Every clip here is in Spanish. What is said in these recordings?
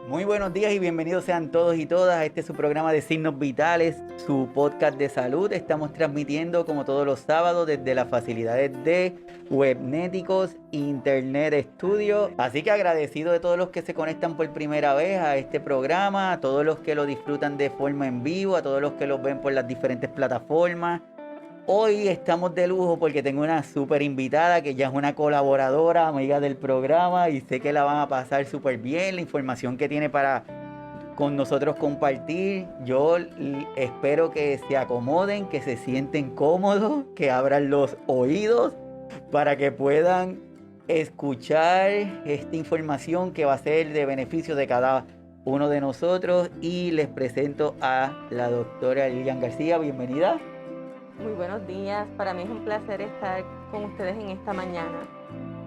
Muy buenos días y bienvenidos sean todos y todas a este su programa de Signos Vitales, su podcast de salud. Estamos transmitiendo como todos los sábados desde las facilidades de Webnéticos Internet Studio. Así que agradecido de todos los que se conectan por primera vez a este programa, a todos los que lo disfrutan de forma en vivo, a todos los que lo ven por las diferentes plataformas. Hoy estamos de lujo porque tengo una súper invitada que ya es una colaboradora, amiga del programa, y sé que la van a pasar súper bien. La información que tiene para con nosotros compartir, yo espero que se acomoden, que se sienten cómodos, que abran los oídos para que puedan escuchar esta información que va a ser de beneficio de cada uno de nosotros. Y les presento a la doctora Lilian García. Bienvenida. Muy buenos días, para mí es un placer estar con ustedes en esta mañana.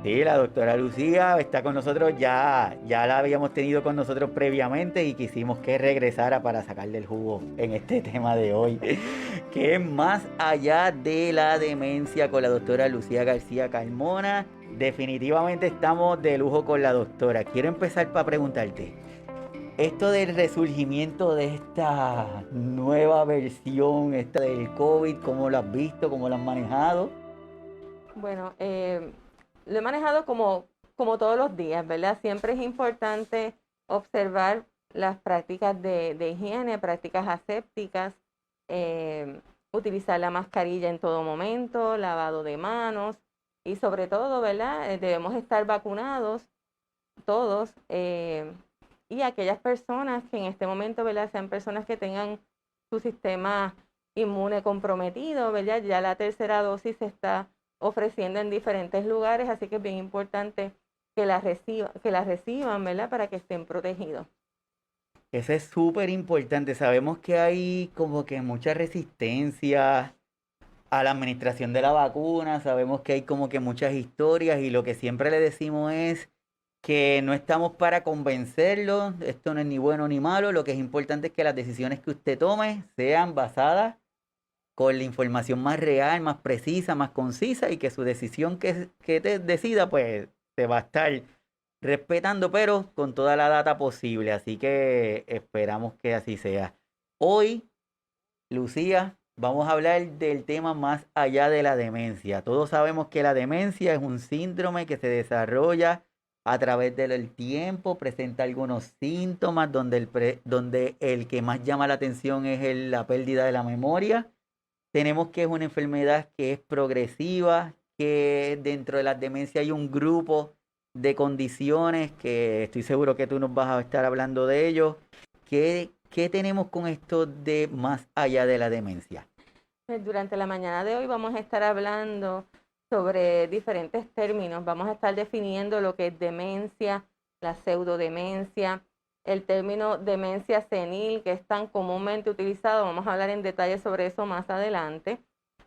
Sí, la doctora Lucía está con nosotros, ya la habíamos tenido con nosotros previamente y quisimos que regresara para sacarle el jugo en este tema de hoy, que es más allá de la demencia con la doctora Lucía García Carmona. Definitivamente estamos de lujo con la doctora. Quiero empezar para preguntarte, esto del resurgimiento de esta nueva versión, esta del COVID, ¿cómo lo has visto? ¿Cómo lo has manejado? Bueno, lo he manejado como todos los días, ¿verdad? Siempre es importante observar las prácticas de higiene, prácticas asépticas, utilizar la mascarilla en todo momento, lavado de manos y sobre todo, ¿verdad? Debemos estar vacunados todos. Y aquellas personas que en este momento, ¿verdad?, sean personas que tengan su sistema inmune comprometido, ¿verdad? Ya la tercera dosis se está ofreciendo en diferentes lugares, así que es bien importante que la reciban, ¿verdad?, para que estén protegidos. Eso es súper importante. Sabemos que hay como que mucha resistencia a la administración de la vacuna, sabemos que hay como que muchas historias y lo que siempre le decimos es que no estamos para convencerlo, esto no es ni bueno ni malo, lo que es importante es que las decisiones que usted tome sean basadas con la información más real, más precisa, más concisa y que su decisión que te decida pues se va a estar respetando, pero con toda la data posible, así que esperamos que así sea. Hoy, Lucía, vamos a hablar del tema más allá de la demencia. Todos sabemos que la demencia es un síndrome que se desarrolla a través del tiempo, presenta algunos síntomas donde el que más llama la atención es la pérdida de la memoria. Tenemos que es una enfermedad que es progresiva, que dentro de la demencia hay un grupo de condiciones que estoy seguro que tú nos vas a estar hablando de ellos. ¿Qué tenemos con esto de más allá de la demencia? Durante la mañana de hoy vamos a estar hablando sobre diferentes términos. Vamos a estar definiendo lo que es demencia, la pseudodemencia, el término demencia senil, que es tan comúnmente utilizado. Vamos a hablar en detalle sobre eso más adelante.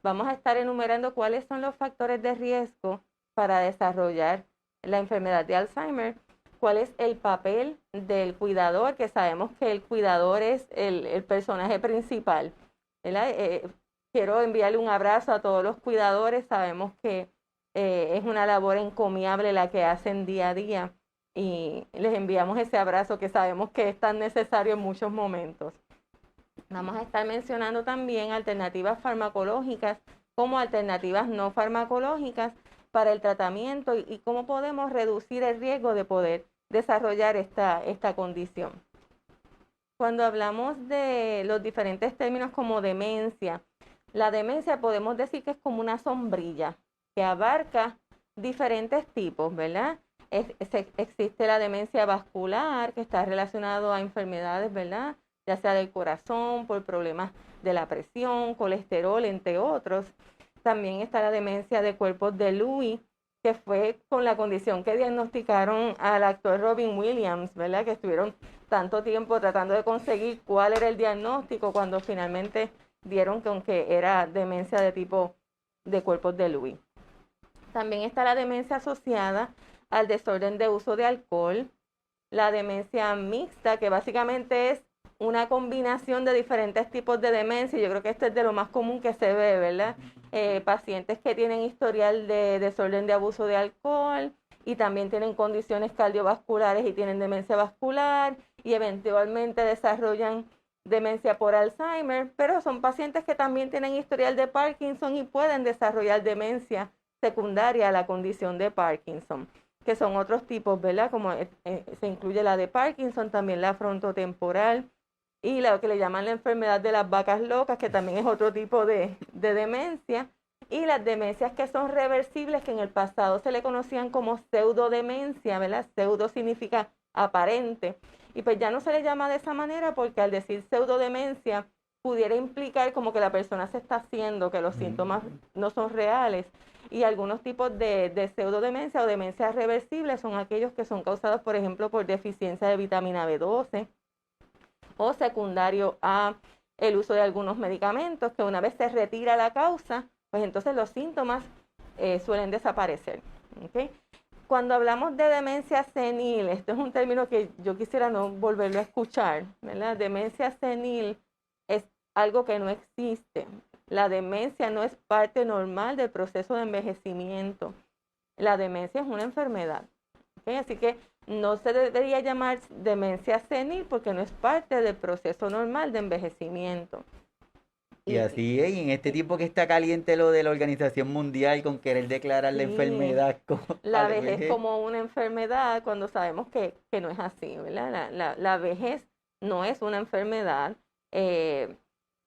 Vamos a estar enumerando cuáles son los factores de riesgo para desarrollar la enfermedad de Alzheimer, cuál es el papel del cuidador, que sabemos que el cuidador es el personaje principal, ¿verdad? Quiero enviarle un abrazo a todos los cuidadores. Sabemos que es una labor encomiable la que hacen día a día y les enviamos ese abrazo que sabemos que es tan necesario en muchos momentos. Vamos a estar mencionando también alternativas farmacológicas como alternativas no farmacológicas para el tratamiento y cómo podemos reducir el riesgo de poder desarrollar esta condición. Cuando hablamos de los diferentes términos como demencia, la demencia podemos decir que es como una sombrilla que abarca diferentes tipos, ¿verdad? Existe la demencia vascular, que está relacionado a enfermedades, ¿verdad?, ya sea del corazón, por problemas de la presión, colesterol, entre otros. También está la demencia de cuerpos de Lewy, que fue con la condición que diagnosticaron al actor Robin Williams, ¿verdad?, que estuvieron tanto tiempo tratando de conseguir cuál era el diagnóstico cuando finalmente dieron con que era demencia de tipo de cuerpos de Lewy. También está la demencia asociada al desorden de uso de alcohol, la demencia mixta, que básicamente es una combinación de diferentes tipos de demencia. Yo creo que esto es de lo más común que se ve, ¿verdad? Pacientes que tienen historial de desorden de abuso de alcohol y también tienen condiciones cardiovasculares y tienen demencia vascular y eventualmente desarrollan demencia por Alzheimer, pero son pacientes que también tienen historial de Parkinson y pueden desarrollar demencia secundaria a la condición de Parkinson, que son otros tipos, ¿verdad? Como se incluye la de Parkinson, también la frontotemporal y lo que le llaman la enfermedad de las vacas locas, que también es otro tipo de demencia, y las demencias que son reversibles, que en el pasado se le conocían como pseudodemencia, ¿verdad? Pseudo significa aparente, y pues ya no se le llama de esa manera porque al decir pseudodemencia pudiera implicar como que la persona se está haciendo, que los síntomas no son reales. Y algunos tipos de pseudodemencia o demencia reversible son aquellos que son causados, por ejemplo, por deficiencia de vitamina B12 o secundario a el uso de algunos medicamentos, que una vez se retira la causa, pues entonces los síntomas suelen desaparecer. ¿Okay? Cuando hablamos de demencia senil, esto es un término que yo quisiera no volverlo a escuchar, ¿verdad? Demencia senil es algo que no existe. La demencia no es parte normal del proceso de envejecimiento. La demencia es una enfermedad. ¿Okay? Así que no se debería llamar demencia senil porque no es parte del proceso normal de envejecimiento. Y así es, y en este tiempo que está caliente lo de la Organización Mundial con querer declarar la Sí, enfermedad como a la la vejez vejez. como una enfermedad cuando sabemos que no es así, ¿verdad? La vejez no es una enfermedad.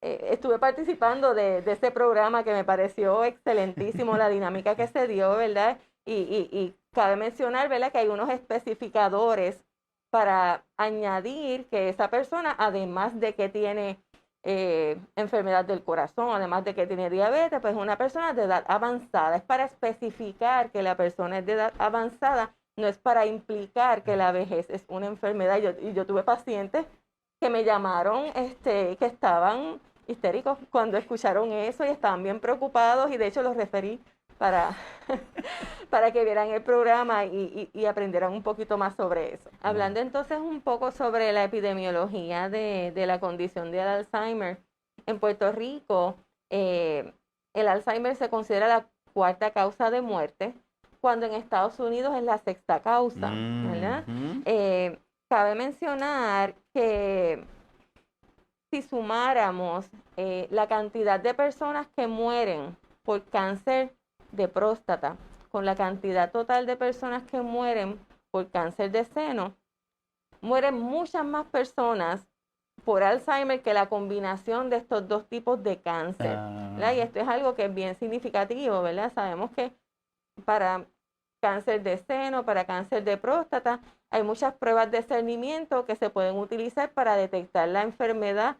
Estuve participando de ese programa que me pareció excelentísimo, la dinámica que se dio, ¿verdad? Y cabe mencionar, ¿verdad? Que hay unos especificadores para añadir que esa persona, además de que tiene enfermedad del corazón, además de que tiene diabetes, pues es una persona de edad avanzada. Es para especificar que la persona es de edad avanzada, no es para implicar que la vejez es una enfermedad. Yo tuve pacientes que me llamaron que estaban histéricos cuando escucharon eso y estaban bien preocupados y de hecho los referí para, para que vieran el programa y aprendieran un poquito más sobre eso. Hablando entonces un poco sobre la epidemiología de la condición de Alzheimer, en Puerto Rico el Alzheimer se considera la cuarta causa de muerte, cuando en Estados Unidos es la sexta causa, ¿verdad? Cabe mencionar que si sumáramos la cantidad de personas que mueren por cáncer de próstata con la cantidad total de personas que mueren por cáncer de seno, mueren muchas más personas por Alzheimer que la combinación de estos dos tipos de cáncer. Y esto es algo que es bien significativo, ¿verdad? Sabemos que para cáncer de seno, para cáncer de próstata, hay muchas pruebas de discernimiento que se pueden utilizar para detectar la enfermedad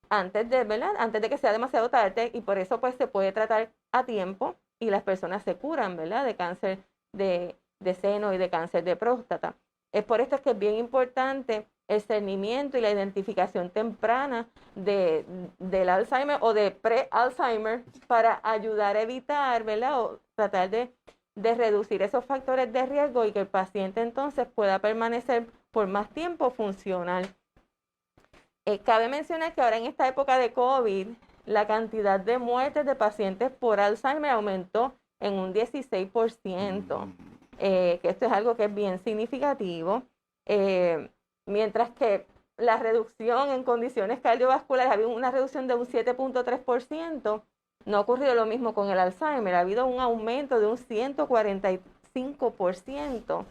antes de, ¿verdad? Antes de que sea demasiado tarde, y por eso pues se puede tratar a tiempo y las personas se curan, ¿verdad? De cáncer de seno y de cáncer de próstata. Es por esto que es bien importante el discernimiento y la identificación temprana del Alzheimer o de pre-Alzheimer para ayudar a evitar, ¿verdad? O tratar de reducir esos factores de riesgo y que el paciente entonces pueda permanecer por más tiempo funcional. Cabe mencionar que ahora en esta época de COVID, la cantidad de muertes de pacientes por Alzheimer aumentó en un 16%, que esto es algo que es bien significativo, mientras que la reducción en condiciones cardiovasculares, había una reducción de un 7.3%, no ha ocurrido lo mismo con el Alzheimer, ha habido un aumento de un 145%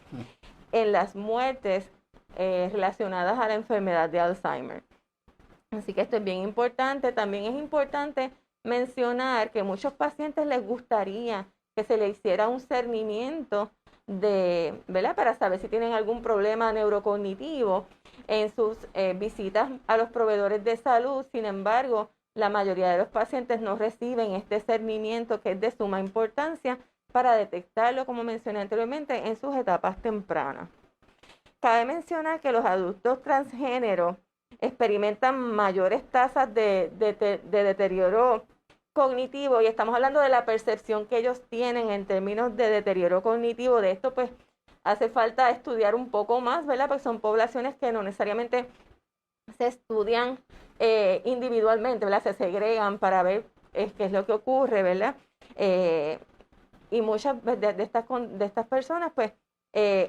en las muertes relacionadas a la enfermedad de Alzheimer. Así que esto es bien importante. También es importante mencionar que a muchos pacientes les gustaría que se le hiciera un cernimiento ¿verdad? Para saber si tienen algún problema neurocognitivo en sus visitas a los proveedores de salud. Sin embargo, la mayoría de los pacientes no reciben este cernimiento, que es de suma importancia para detectarlo, como mencioné anteriormente, en sus etapas tempranas. Cabe mencionar que los adultos transgénero experimentan mayores tasas de deterioro cognitivo, y estamos hablando de la percepción que ellos tienen en términos de deterioro cognitivo. De esto pues hace falta estudiar un poco más, ¿verdad? Porque son poblaciones que no necesariamente se estudian individualmente, ¿verdad? Se segregan para ver qué es lo que ocurre, ¿verdad? y muchas de estas personas, pues,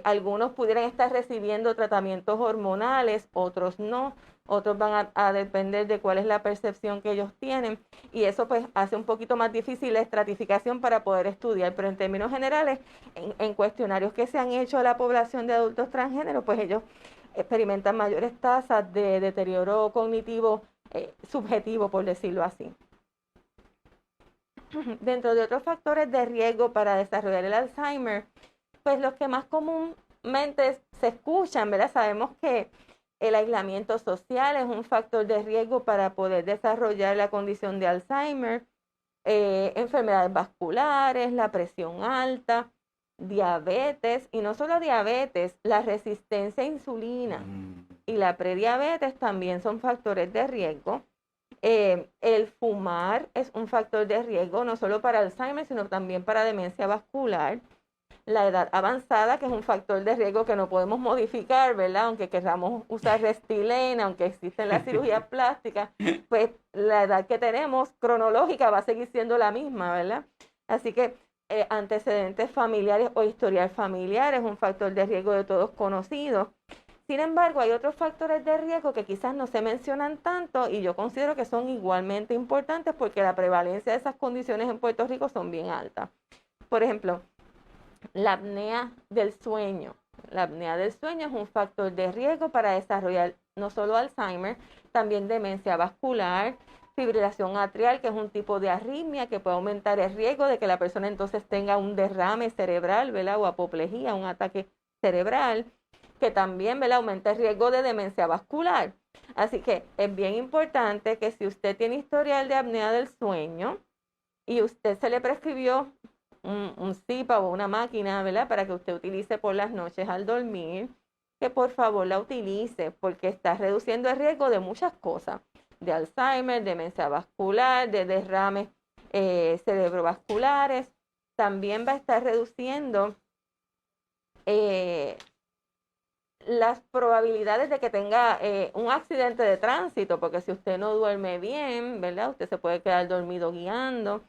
algunos pudieran estar recibiendo tratamientos hormonales, otros no, otros van a depender de cuál es la percepción que ellos tienen, y eso pues hace un poquito más difícil la estratificación para poder estudiar, pero en términos generales, en cuestionarios que se han hecho a la población de adultos transgénero, pues ellos experimentan mayores tasas de deterioro cognitivo subjetivo, por decirlo así. Dentro de otros factores de riesgo para desarrollar el Alzheimer, pues los que más comúnmente se escuchan, ¿verdad? Sabemos que el aislamiento social es un factor de riesgo para poder desarrollar la condición de Alzheimer, enfermedades vasculares, la presión alta, diabetes, y no solo diabetes, la resistencia a insulina y la prediabetes también son factores de riesgo. El fumar es un factor de riesgo no solo para Alzheimer, sino también para demencia vascular. La edad avanzada, que es un factor de riesgo que no podemos modificar, ¿verdad? Aunque queramos usar Restilena, aunque existen las cirugías plásticas, pues la edad que tenemos cronológica va a seguir siendo la misma, ¿verdad? Así que antecedentes familiares o historial familiar es un factor de riesgo de todos conocidos. Sin embargo, hay otros factores de riesgo que quizás no se mencionan tanto y yo considero que son igualmente importantes porque la prevalencia de esas condiciones en Puerto Rico son bien altas. Por ejemplo, la apnea del sueño. La apnea del sueño es un factor de riesgo para desarrollar no solo Alzheimer, también demencia vascular, fibrilación atrial, que es un tipo de arritmia que puede aumentar el riesgo de que la persona entonces tenga un derrame cerebral, ¿verdad? O apoplejía, un ataque cerebral, que también, ¿verdad?, aumenta el riesgo de demencia vascular. Así que es bien importante que si usted tiene historial de apnea del sueño y usted se le prescribió un CPAP o una máquina, ¿verdad?, para que usted utilice por las noches al dormir, que por favor la utilice porque está reduciendo el riesgo de muchas cosas, de Alzheimer, demencia vascular, de derrames cerebrovasculares. También va a estar reduciendo las probabilidades de que tenga un accidente de tránsito, porque si usted no duerme bien, ¿verdad?, usted se puede quedar dormido guiando.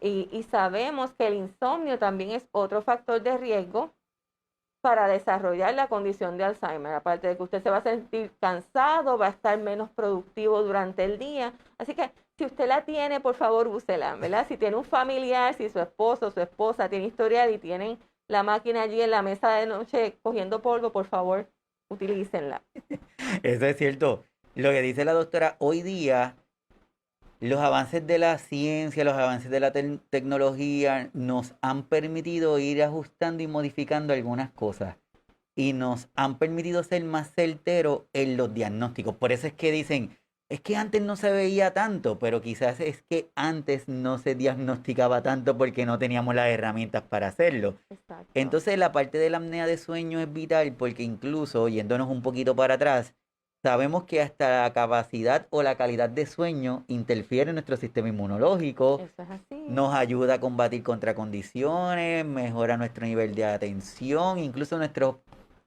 Y sabemos que el insomnio también es otro factor de riesgo para desarrollar la condición de Alzheimer. Aparte de que usted se va a sentir cansado, va a estar menos productivo durante el día. Así que si usted la tiene, por favor, úsela, ¿verdad? Si tiene un familiar, si su esposo o su esposa tiene historial y tienen la máquina allí en la mesa de noche cogiendo polvo, por favor, utilícenla. Eso es cierto. Lo que dice la doctora, hoy día los avances de la ciencia, los avances de la tecnología nos han permitido ir ajustando y modificando algunas cosas y nos han permitido ser más certeros en los diagnósticos. Por eso es que dicen, es que antes no se veía tanto, pero quizás es que antes no se diagnosticaba tanto porque no teníamos las herramientas para hacerlo. Exacto. Entonces la parte de la apnea de sueño es vital porque incluso, yéndonos un poquito para atrás, sabemos que hasta la capacidad o la calidad de sueño interfiere en nuestro sistema inmunológico, Eso es así. nos ayuda a combatir contra condiciones, mejora nuestro nivel de atención, incluso nuestros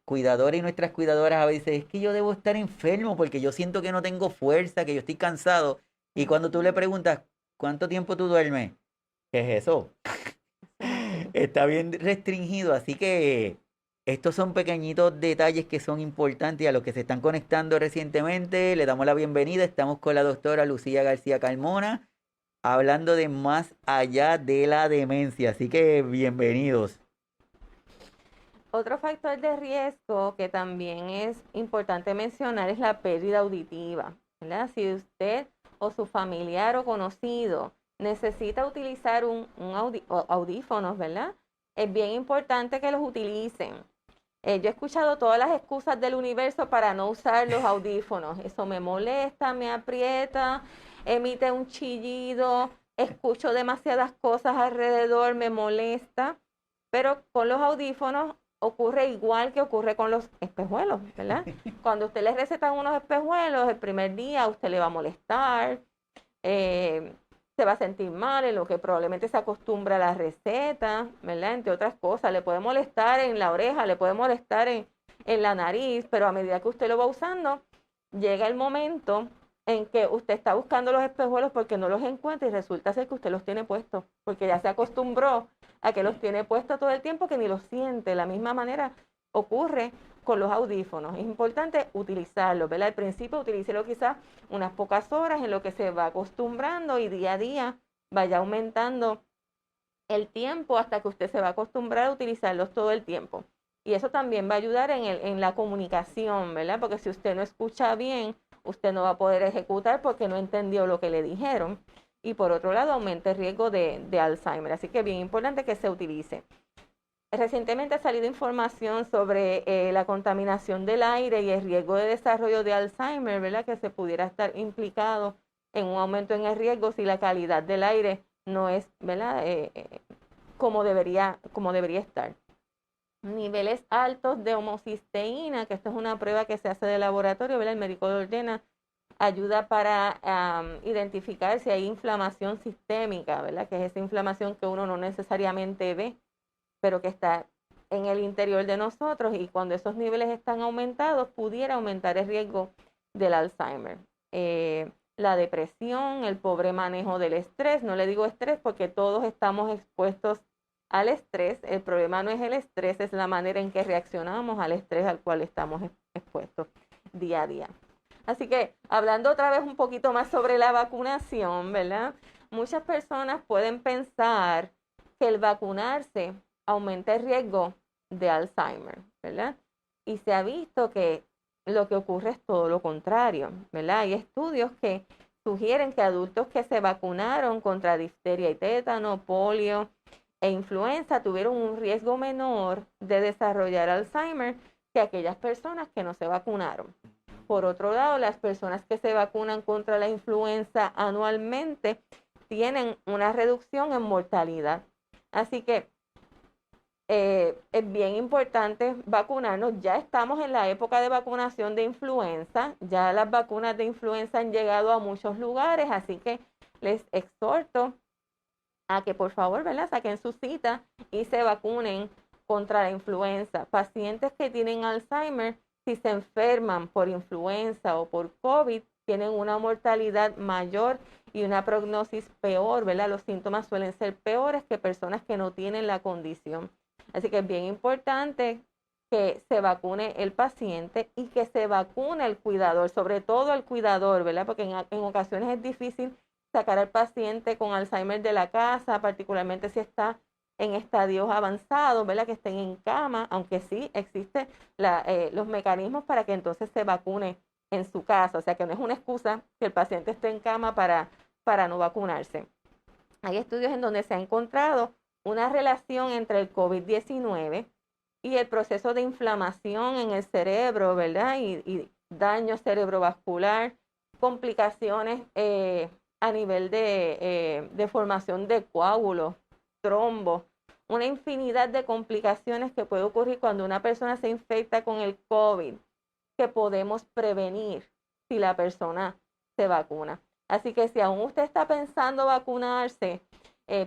cuidadores y nuestras cuidadoras a veces es que yo debo estar enfermo porque yo siento que no tengo fuerza, que yo estoy cansado. Y cuando tú le preguntas, ¿cuánto tiempo tú duermes? ¿Qué es eso? Está bien restringido, así que estos son pequeñitos detalles que son importantes a los que se están conectando recientemente. Le damos la bienvenida. Estamos con la doctora Lucía García Carmona hablando de más allá de la demencia. Así que bienvenidos. Otro factor de riesgo que también es importante mencionar es la pérdida auditiva, ¿verdad? Si usted o su familiar o conocido necesita utilizar audífonos, ¿verdad? Es bien importante que los utilicen. Yo he escuchado todas las excusas del universo para no usar los audífonos. Eso me molesta, me aprieta, emite un chillido, escucho demasiadas cosas alrededor, me molesta. Pero con los audífonos ocurre igual que ocurre con los espejuelos, ¿verdad? Cuando usted le recetan unos espejuelos, el primer día a usted le va a molestar, se va a sentir mal, en lo que probablemente se acostumbra a la receta, ¿verdad? Entre otras cosas, le puede molestar en la oreja, le puede molestar en la nariz, pero a medida que usted lo va usando, llega el momento en que usted está buscando los espejuelos porque no los encuentra y resulta ser que usted los tiene puestos, porque ya se acostumbró a que los tiene puestos todo el tiempo que ni los siente. De la misma manera ocurre con los audífonos. Es importante utilizarlos, ¿verdad? Al principio utilícelo quizás unas pocas horas en lo que se va acostumbrando y día a día vaya aumentando el tiempo hasta que usted se va a acostumbrar a utilizarlos todo el tiempo. Y eso también va a ayudar en la comunicación, ¿verdad? Porque si usted no escucha bien, usted no va a poder ejecutar porque no entendió lo que le dijeron. Y por otro lado, aumenta el riesgo de Alzheimer. Así que es bien importante que se utilice. Recientemente ha salido información sobre la contaminación del aire y el riesgo de desarrollo de Alzheimer, ¿verdad? Que se pudiera estar implicado en un aumento en el riesgo si la calidad del aire no es, ¿verdad? Como debería estar. Niveles altos de homocisteína, que esto es una prueba que se hace de laboratorio, ¿verdad? El médico lo ordena, ayuda para identificar si hay inflamación sistémica, ¿verdad? Que es esa inflamación que uno no necesariamente ve, pero que está en el interior de nosotros, y cuando esos niveles están aumentados, pudiera aumentar el riesgo del Alzheimer. La depresión, el pobre manejo del estrés, no le digo estrés porque todos estamos expuestos al estrés. El problema no es el estrés, es la manera en que reaccionamos al estrés al cual estamos expuestos día a día. Así que, hablando otra vez un poquito más sobre la vacunación, ¿verdad? Muchas personas pueden pensar que el vacunarse aumenta el riesgo de Alzheimer, ¿verdad? Y se ha visto que lo que ocurre es todo lo contrario, ¿verdad? Hay estudios que sugieren que adultos que se vacunaron contra difteria y tétano, polio e influenza tuvieron un riesgo menor de desarrollar Alzheimer que aquellas personas que no se vacunaron. Por otro lado, las personas que se vacunan contra la influenza anualmente tienen una reducción en mortalidad. Así que es bien importante vacunarnos. Ya estamos en la época de vacunación de influenza. Ya las vacunas de influenza han llegado a muchos lugares, así que les exhorto a que por favor, ¿verdad?, saquen su cita y se vacunen contra la influenza. Pacientes que tienen Alzheimer, si se enferman por influenza o por COVID, tienen una mortalidad mayor y una prognosis peor, ¿verdad? Los síntomas suelen ser peores que personas que no tienen la condición. Así que es bien importante que se vacune el paciente y que se vacune el cuidador, sobre todo el cuidador, ¿verdad? Porque en ocasiones es difícil sacar al paciente con Alzheimer de la casa, particularmente si está en estadios avanzados, ¿verdad? Que estén en cama, aunque sí existen los mecanismos para que entonces se vacune en su casa. O sea que no es una excusa que el paciente esté en cama para no vacunarse. Hay estudios en donde se ha encontrado una relación entre el COVID-19 y el proceso de inflamación en el cerebro, ¿verdad? Y daño cerebrovascular, complicaciones a nivel de formación de coágulos, trombos, una infinidad de complicaciones que puede ocurrir cuando una persona se infecta con el COVID, que podemos prevenir si la persona se vacuna. Así que si aún usted está pensando vacunarse,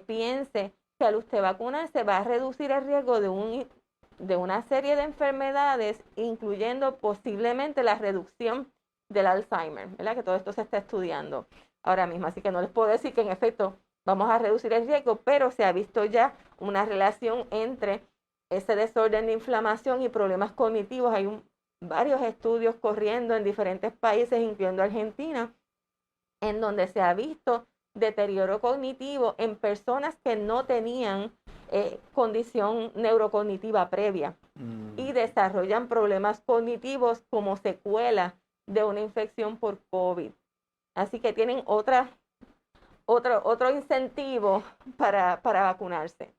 piense que al usted vacunarse va a reducir el riesgo de una serie de enfermedades, incluyendo posiblemente la reducción del Alzheimer, ¿verdad? Que todo esto se está estudiando ahora mismo. Así que no les puedo decir que en efecto vamos a reducir el riesgo, pero se ha visto ya una relación entre ese desorden de inflamación y problemas cognitivos. Hay varios estudios corriendo en diferentes países, incluyendo Argentina, en donde se ha visto deterioro cognitivo en personas que no tenían condición neurocognitiva previa y desarrollan problemas cognitivos como secuela de una infección por COVID. Así que tienen otro incentivo para vacunarse.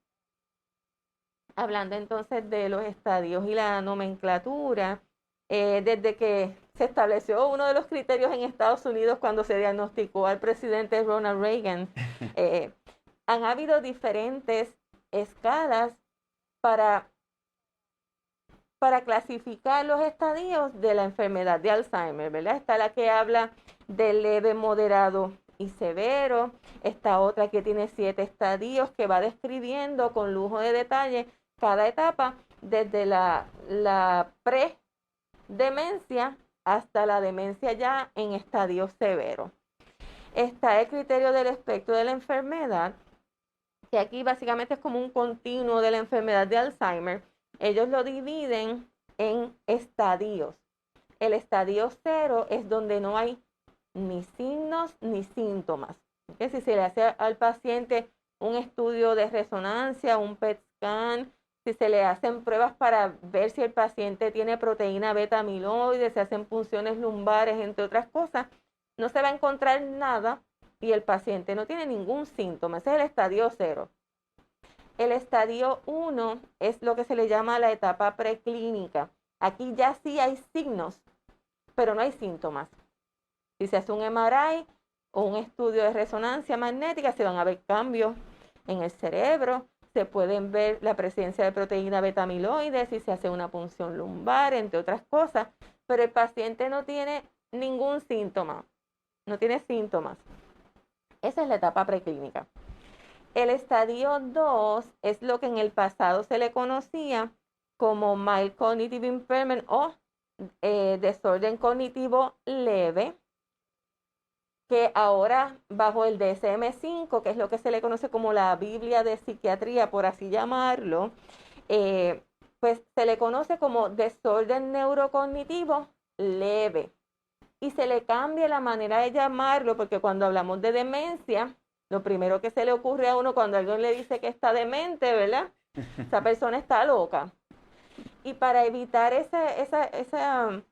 Hablando entonces de los estadios y la nomenclatura, desde que se estableció uno de los criterios en Estados Unidos cuando se diagnosticó al presidente Ronald Reagan, han habido diferentes escalas para clasificar los estadios de la enfermedad de Alzheimer, ¿verdad? Está la que habla de leve, moderado y severo. Está otra que tiene 7 estadios que va describiendo con lujo de detalle cada etapa desde la predemencia hasta la demencia ya en estadio severo. Está el criterio del espectro de la enfermedad, que aquí básicamente es como un continuo de la enfermedad de Alzheimer. Ellos lo dividen en estadios. El estadio 0 es donde no hay ni signos ni síntomas. ¿Okay? Si se le hace al paciente un estudio de resonancia, un PET scan, si se le hacen pruebas para ver si el paciente tiene proteína beta amiloide, se hacen punciones lumbares, entre otras cosas, no se va a encontrar nada y el paciente no tiene ningún síntoma. Ese es el estadio 0. El estadio 1 es lo que se le llama la etapa preclínica. Aquí ya sí hay signos, pero no hay síntomas. Si se hace un MRI o un estudio de resonancia magnética, se van a ver cambios en el cerebro, se pueden ver la presencia de proteína beta amiloide, si se hace una punción lumbar, entre otras cosas, pero el paciente no tiene ningún síntoma, no tiene síntomas. Esa es la etapa preclínica. El estadio 2 es lo que en el pasado se le conocía como mild cognitive impairment o desorden cognitivo leve, que ahora bajo el DSM-5, que es lo que se le conoce como la Biblia de psiquiatría, por así llamarlo, pues se le conoce como desorden neurocognitivo leve. Y se le cambia la manera de llamarlo, porque cuando hablamos de demencia, lo primero que se le ocurre a uno cuando alguien le dice que está demente, ¿verdad? Esa persona está loca. Y para evitar esa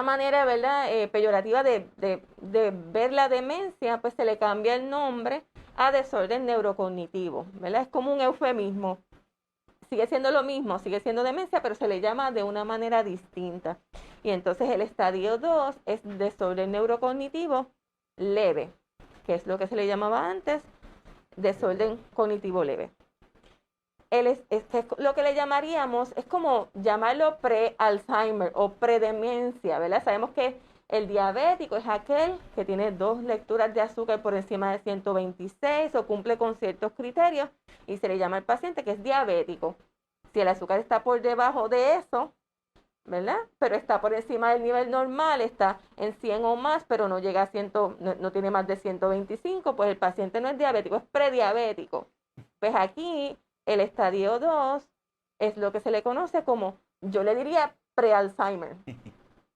manera, ¿verdad? Peyorativa de ver la demencia, pues se le cambia el nombre a desorden neurocognitivo, ¿verdad? Es como un eufemismo. Sigue siendo lo mismo, sigue siendo demencia, pero se le llama de una manera distinta. Y entonces el estadio 2 es desorden neurocognitivo leve, que es lo que se le llamaba antes, desorden cognitivo leve. Lo que le llamaríamos, es como llamarlo pre-Alzheimer o predemencia, ¿verdad? Sabemos que el diabético es aquel que tiene 2 lecturas de azúcar por encima de 126 o cumple con ciertos criterios y se le llama al paciente que es diabético. Si el azúcar está por debajo de eso, ¿verdad? Pero está por encima del nivel normal, está en 100 o más, pero no llega a 100, no tiene más de 125, pues el paciente no es diabético, es prediabético. Pues aquí el estadio 2 es lo que se le conoce como, yo le diría pre-Alzheimer.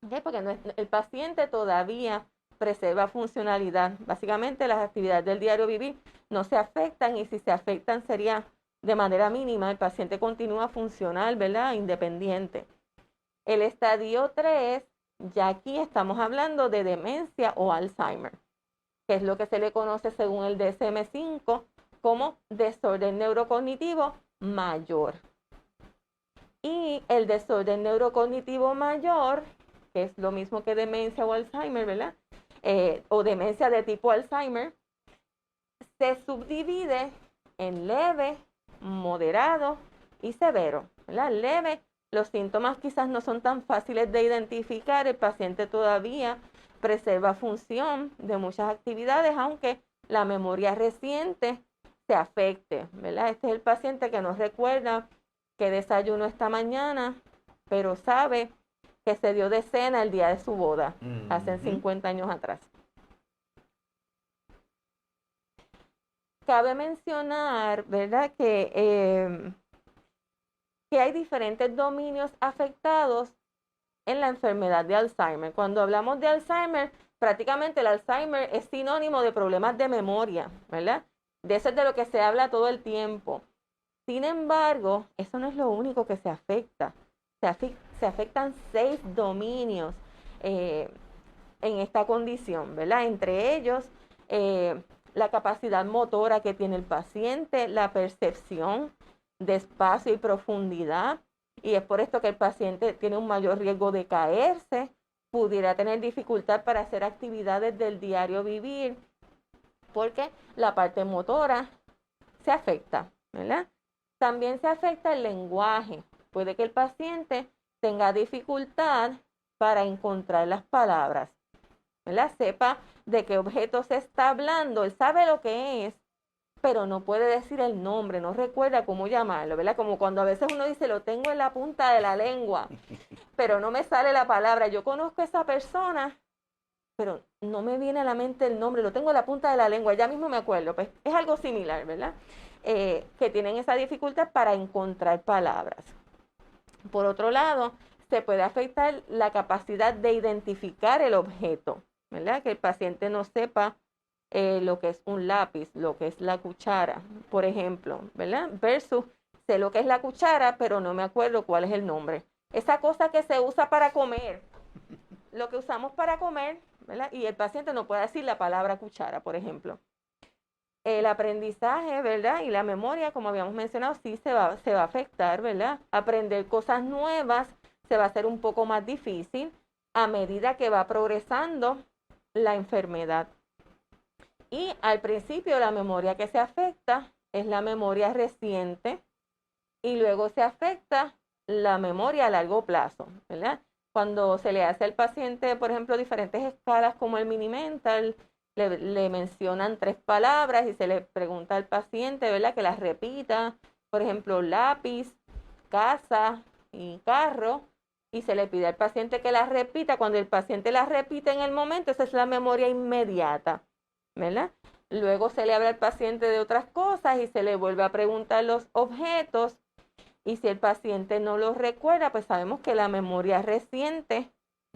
¿Okay? Porque el paciente todavía preserva funcionalidad. Básicamente las actividades del diario vivir no se afectan y si se afectan sería de manera mínima. El paciente continúa funcional, ¿verdad? Independiente. El estadio 3, ya aquí estamos hablando de demencia o Alzheimer, que es lo que se le conoce según el DSM-5 como desorden neurocognitivo mayor. Y el desorden neurocognitivo mayor, que es lo mismo que demencia o Alzheimer, ¿verdad? O demencia de tipo Alzheimer, se subdivide en leve, moderado y severo, ¿verdad? Leve, los síntomas quizás no son tan fáciles de identificar, el paciente todavía preserva función de muchas actividades, aunque la memoria reciente se afecte, ¿verdad? Este es el paciente que no recuerda que desayunó esta mañana, pero sabe que se dio de cena el día de su boda, hace 50 años atrás. Cabe mencionar, ¿verdad?, que hay diferentes dominios afectados en la enfermedad de Alzheimer. Cuando hablamos de Alzheimer, prácticamente el Alzheimer es sinónimo de problemas de memoria, ¿verdad? De eso es de lo que se habla todo el tiempo. Sin embargo, eso no es lo único que se afecta. Se afectan 6 dominios en esta condición, ¿verdad? Entre ellos, la capacidad motora que tiene el paciente, la percepción de espacio y profundidad, y es por esto que el paciente tiene un mayor riesgo de caerse, pudiera tener dificultad para hacer actividades del diario vivir, porque la parte motora se afecta, ¿verdad? También se afecta el lenguaje. Puede que el paciente tenga dificultad para encontrar las palabras, ¿verdad? Sepa de qué objeto se está hablando, él sabe lo que es, pero no puede decir el nombre, no recuerda cómo llamarlo, ¿verdad? Como cuando a veces uno dice, lo tengo en la punta de la lengua. pero no me sale la palabra. Yo conozco a esa persona, pero no me viene a la mente el nombre, lo tengo en la punta de la lengua, ya mismo me acuerdo, pues es algo similar, ¿verdad? Que tienen esa dificultad para encontrar palabras. Por otro lado, se puede afectar la capacidad de identificar el objeto, ¿verdad? Que el paciente no sepa lo que es un lápiz, lo que es la cuchara, por ejemplo, ¿verdad? Versus, sé lo que es la cuchara, pero no me acuerdo cuál es el nombre. Esa cosa que se usa para comer, lo que usamos para comer, ¿verdad? Y el paciente no puede decir la palabra cuchara, por ejemplo. El aprendizaje, ¿verdad? Y la memoria, como habíamos mencionado, sí se va a afectar, ¿verdad? Aprender cosas nuevas se va a hacer un poco más difícil a medida que va progresando la enfermedad. Y al principio la memoria que se afecta es la memoria reciente y luego se afecta la memoria a largo plazo, ¿verdad? Cuando se le hace al paciente, por ejemplo, diferentes escalas como el mini mental, le mencionan 3 palabras y se le pregunta al paciente, ¿verdad? Que las repita, por ejemplo, lápiz, casa y carro, y se le pide al paciente que las repita. Cuando el paciente las repite en el momento, esa es la memoria inmediata, ¿verdad? Luego se le habla al paciente de otras cosas y se le vuelve a preguntar los objetos. Y si el paciente no los recuerda, pues sabemos que la memoria reciente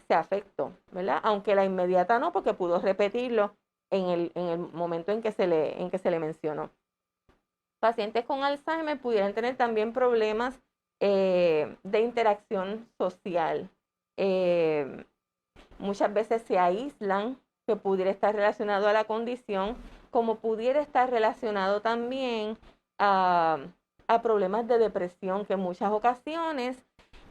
se afectó, ¿verdad? Aunque la inmediata no, porque pudo repetirlo en el momento en que se le mencionó. Pacientes con Alzheimer pudieran tener también problemas de interacción social. Muchas veces se aíslan, que pudiera estar relacionado a la condición, como pudiera estar relacionado también a problemas de depresión, que en muchas ocasiones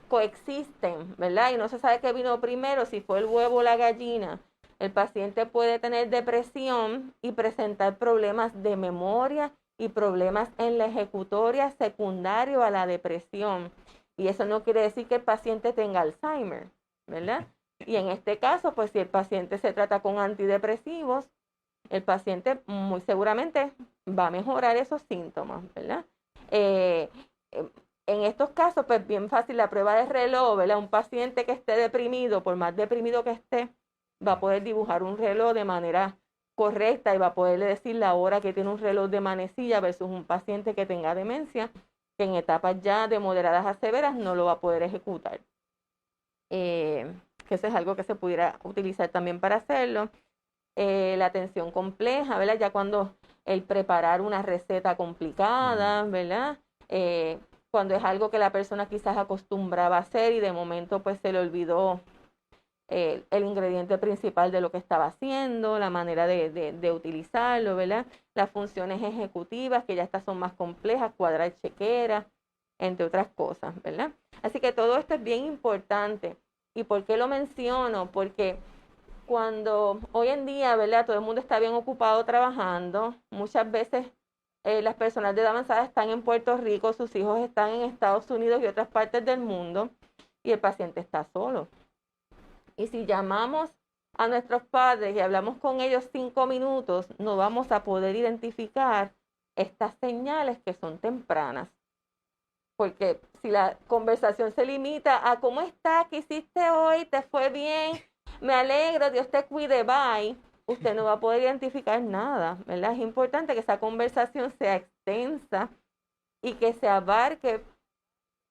coexisten, ¿verdad? Y no se sabe qué vino primero, si fue el huevo o la gallina. El paciente puede tener depresión y presentar problemas de memoria y problemas en la ejecutoria secundario a la depresión. Y eso no quiere decir que el paciente tenga Alzheimer, ¿verdad? Y en este caso, pues si el paciente se trata con antidepresivos, el paciente muy seguramente va a mejorar esos síntomas, ¿verdad? En estos casos, pues bien fácil la prueba de reloj, ¿verdad? Un paciente que esté deprimido, por más deprimido que esté, va a poder dibujar un reloj de manera correcta y va a poderle decir la hora que tiene un reloj de manecilla versus un paciente que tenga demencia, que en etapas ya de moderadas a severas no lo va a poder ejecutar. Que eso es algo que se pudiera utilizar también para hacerlo. La atención compleja, ¿verdad? Ya cuando el preparar una receta complicada, ¿verdad? Cuando es algo que la persona quizás acostumbraba a hacer y de momento pues se le olvidó el ingrediente principal de lo que estaba haciendo, la manera de utilizarlo, ¿verdad? Las funciones ejecutivas, que ya estas son más complejas, cuadrar chequera, entre otras cosas, ¿verdad? Así que todo esto es bien importante. ¿Y por qué lo menciono? Porque cuando hoy en día, ¿verdad? Todo el mundo está bien ocupado trabajando, muchas veces las personas de edad avanzada están en Puerto Rico, sus hijos están en Estados Unidos y otras partes del mundo, y el paciente está solo. Y si llamamos a nuestros padres y hablamos con ellos 5 minutos, no vamos a poder identificar estas señales que son tempranas. Porque si la conversación se limita a ¿cómo estás? ¿Qué hiciste hoy? ¿Te fue bien? Me alegro, Dios te cuide, bye. Usted no va a poder identificar nada, ¿verdad? Es importante que esa conversación sea extensa y que se abarque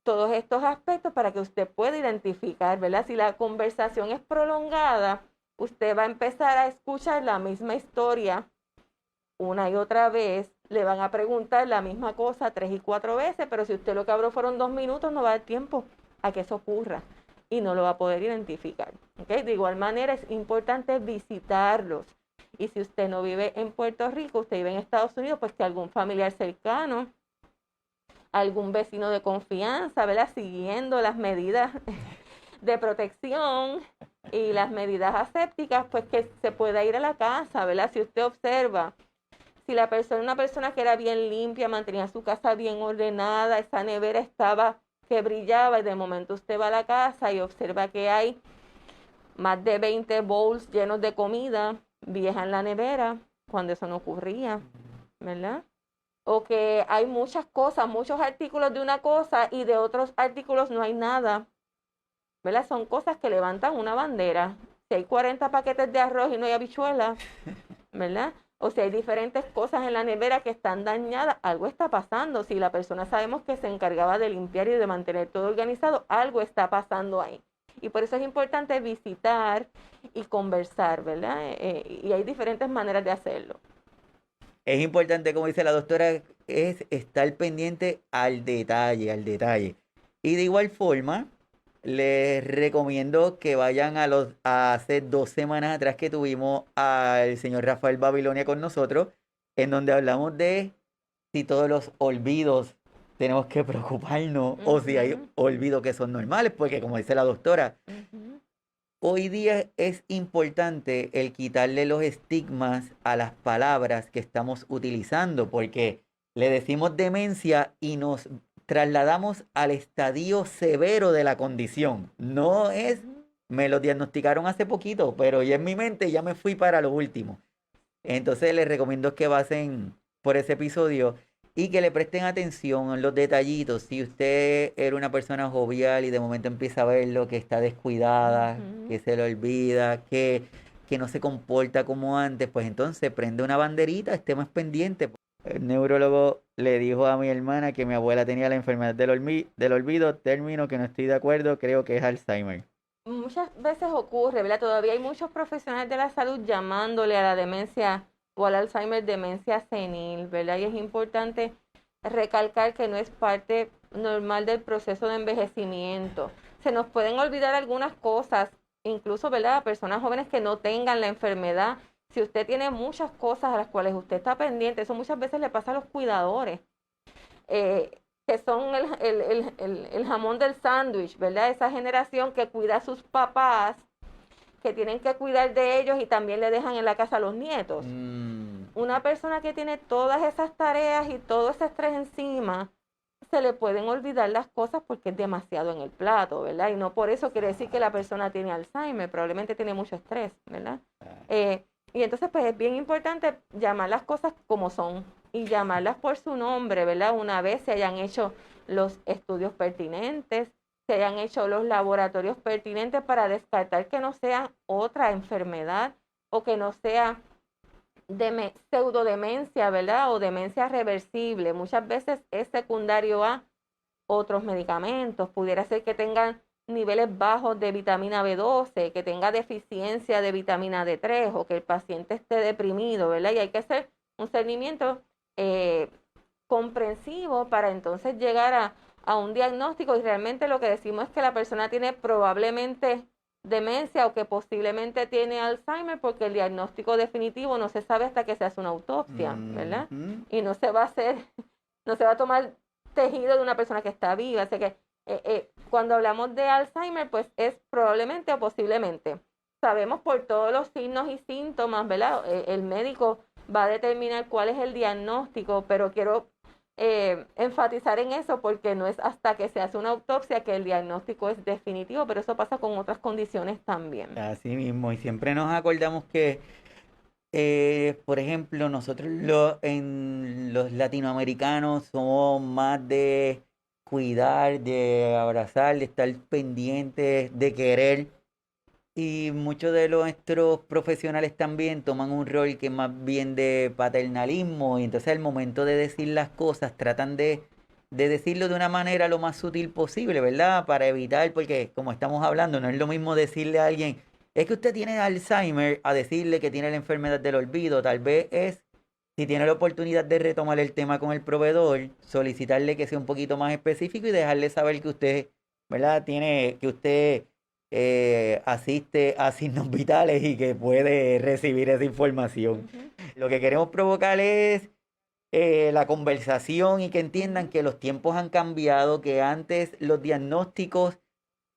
todos estos aspectos para que usted pueda identificar, ¿verdad? Si la conversación es prolongada, usted va a empezar a escuchar la misma historia una y otra vez, le van a preguntar la misma cosa 3 y 4 veces, pero si usted lo que habló fueron 2 minutos, no va a dar tiempo a que eso ocurra y no lo va a poder identificar. ¿Okay? De igual manera, es importante visitarlos. Y si usted no vive en Puerto Rico, usted vive en Estados Unidos, pues que algún familiar cercano, algún vecino de confianza, ¿verdad? Siguiendo las medidas de protección y las medidas asépticas, pues que se pueda ir a la casa, ¿verdad? Si usted observa, si la persona, una persona que era bien limpia, mantenía su casa bien ordenada, esa nevera estaba que brillaba y de momento usted va a la casa y observa que hay más de 20 bowls llenos de comida vieja en la nevera, cuando eso no ocurría, ¿verdad? O que hay muchas cosas, muchos artículos de una cosa y de otros artículos no hay nada, ¿verdad? Son cosas que levantan una bandera. Si hay 40 paquetes de arroz y no hay habichuelas, ¿verdad? O si hay diferentes cosas en la nevera que están dañadas, algo está pasando. Si la persona sabemos que se encargaba de limpiar y de mantener todo organizado, algo está pasando ahí. Y por eso es importante visitar y conversar, ¿verdad? Y hay diferentes maneras de hacerlo. Es importante, como dice la doctora, es estar pendiente al detalle, al detalle. Y de igual forma, les recomiendo que vayan a hace 2 semanas atrás que tuvimos al señor Rafael Babilonia con nosotros, en donde hablamos de si todos los olvidos tenemos que preocuparnos o si hay olvidos que son normales, porque como dice la doctora, hoy día es importante el quitarle los estigmas a las palabras que estamos utilizando, porque le decimos demencia y nos trasladamos al estadio severo de la condición. No es, me lo diagnosticaron hace poquito, pero ya en mi mente ya me fui para lo último. Entonces les recomiendo que pasen por ese episodio y que le presten atención a los detallitos. Si usted era una persona jovial y de momento empieza a ver lo que está descuidada, que se le olvida, que no se comporta como antes, pues entonces prende una banderita, esté más pendiente. El neurólogo le dijo a mi hermana que mi abuela tenía la enfermedad del olvido, término que no estoy de acuerdo, creo que es Alzheimer. Muchas veces ocurre, ¿verdad? Todavía hay muchos profesionales de la salud llamándole a la demencia o al Alzheimer demencia senil, ¿verdad? Y es importante recalcar que no es parte normal del proceso de envejecimiento. Se nos pueden olvidar algunas cosas, incluso, ¿verdad? A personas jóvenes que no tengan la enfermedad. Si usted tiene muchas cosas a las cuales usted está pendiente, eso muchas veces le pasa a los cuidadores. Que son el jamón del sándwich, ¿verdad? Esa generación que cuida a sus papás, que tienen que cuidar de ellos y también le dejan en la casa a los nietos. Una persona que tiene todas esas tareas y todo ese estrés encima, se le pueden olvidar las cosas porque es demasiado en el plato, ¿verdad? Y no por eso quiere decir que la persona tiene Alzheimer, probablemente tiene mucho estrés, ¿verdad? Y entonces pues es bien importante llamar las cosas como son y llamarlas por su nombre, ¿verdad? Una vez se hayan hecho los estudios pertinentes, se hayan hecho los laboratorios pertinentes para descartar que no sea otra enfermedad o que no sea pseudodemencia, ¿verdad? O demencia reversible. Muchas veces es secundario a otros medicamentos. Pudiera ser que tengan niveles bajos de vitamina B12, que tenga deficiencia de vitamina D3 o que el paciente esté deprimido, ¿verdad? Y hay que hacer un seguimiento comprensivo para entonces llegar a un diagnóstico y realmente lo que decimos es que la persona tiene probablemente demencia o que posiblemente tiene Alzheimer porque el diagnóstico definitivo no se sabe hasta que se hace una autopsia, ¿verdad? Y no se va a hacer, no se va a tomar tejido de una persona que está viva, así que cuando hablamos de Alzheimer, pues es probablemente o posiblemente. Sabemos por todos los signos y síntomas, ¿verdad? El médico va a determinar cuál es el diagnóstico, pero quiero enfatizar en eso porque no es hasta que se hace una autopsia que el diagnóstico es definitivo, pero eso pasa con otras condiciones también. Así mismo, y siempre nos acordamos que, por ejemplo, nosotros en los latinoamericanos somos más de cuidar, de abrazar, de estar pendientes, de querer. Y muchos de nuestros profesionales también toman un rol que es más bien de paternalismo y entonces al momento de decir las cosas tratan de decirlo de una manera lo más sutil posible, ¿verdad? Para evitar, porque como estamos hablando, no es lo mismo decirle a alguien, es que usted tiene Alzheimer, a decirle que tiene la enfermedad del olvido. Tal vez es, si tiene la oportunidad de retomar el tema con el proveedor, solicitarle que sea un poquito más específico y dejarle saber que usted, ¿verdad? Que usted asiste a signos vitales y que puede recibir esa información. Lo que queremos provocar es la conversación y que entiendan que los tiempos han cambiado, que antes los diagnósticos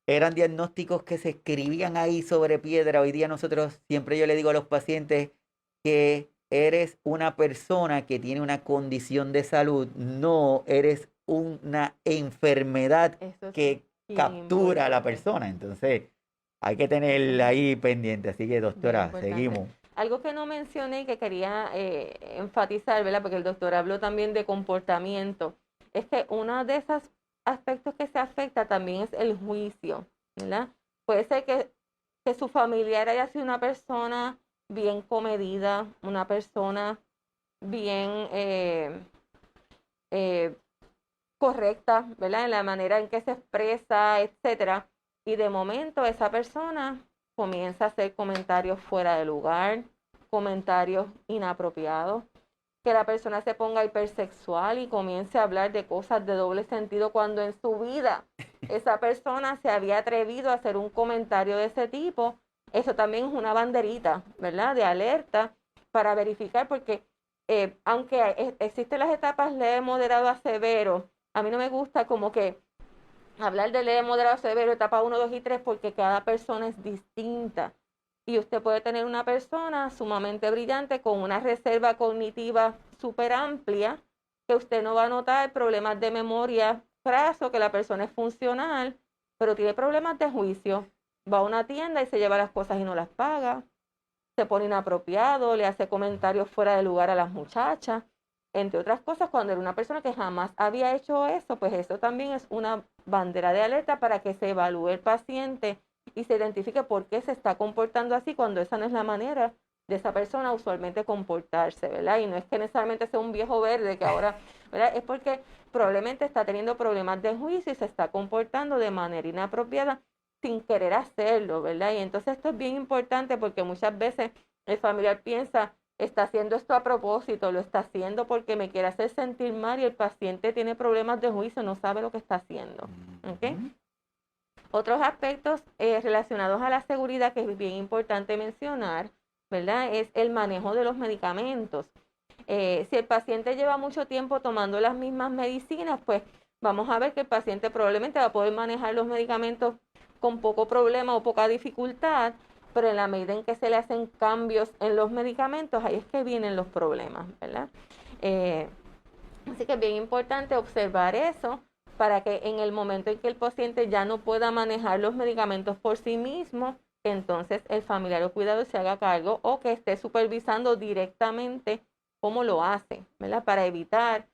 eran diagnósticos que se escribían ahí sobre piedra. Hoy día nosotros, siempre yo le digo a los pacientes que eres una persona que tiene una condición de salud, no eres una enfermedad que captura a la persona. Entonces, hay que tenerla ahí pendiente. Así que, doctora, seguimos. Algo que no mencioné y que quería enfatizar, ¿verdad? Porque el doctor habló también de comportamiento. Es que uno de esos aspectos que se afecta también es el juicio, ¿verdad? Puede ser que su familiar haya sido una persona bien comedida, una persona bien eh, correcta, ¿verdad? En la manera en que se expresa, etcétera. Y de momento esa persona comienza a hacer comentarios fuera de lugar, comentarios inapropiados, que la persona se ponga hipersexual y comience a hablar de cosas de doble sentido cuando en su vida esa persona se había atrevido a hacer un comentario de ese tipo. Eso también es una banderita, ¿verdad? De alerta para verificar, porque aunque existen las etapas leve, moderado a severo, a mí no me gusta como que hablar de leve, moderado, severo, etapa 1, 2 y 3, porque cada persona es distinta. Y usted puede tener una persona sumamente brillante con una reserva cognitiva súper amplia, que usted no va a notar problemas de memoria craso, que la persona es funcional, pero tiene problemas de juicio. Va a una tienda y se lleva las cosas y no las paga, se pone inapropiado, le hace comentarios fuera de lugar a las muchachas, entre otras cosas. Cuando era una persona que jamás había hecho eso, pues eso también es una bandera de alerta para que se evalúe el paciente y se identifique por qué se está comportando así, cuando esa no es la manera de esa persona usualmente comportarse, ¿verdad? Y no es que necesariamente sea un viejo verde que ahora, ¿verdad? Es porque probablemente está teniendo problemas de juicio y se está comportando de manera inapropiada sin querer hacerlo, ¿verdad? Y entonces esto es bien importante, porque muchas veces el familiar piensa, está haciendo esto a propósito, lo está haciendo porque me quiere hacer sentir mal, y el paciente tiene problemas de juicio, no sabe lo que está haciendo. ¿Okay? Otros aspectos relacionados a la seguridad que es bien importante mencionar, ¿verdad? Es el manejo de los medicamentos. Si el paciente lleva mucho tiempo tomando las mismas medicinas, pues vamos a ver que el paciente probablemente va a poder manejar los medicamentos con poco problema o poca dificultad, pero en la medida en que se le hacen cambios en los medicamentos, ahí es que vienen los problemas, ¿verdad? Así que es bien importante observar eso, para que en el momento en que el paciente ya no pueda manejar los medicamentos por sí mismo, entonces el familiar o cuidador se haga cargo, o que esté supervisando directamente cómo lo hace, ¿verdad? Para evitar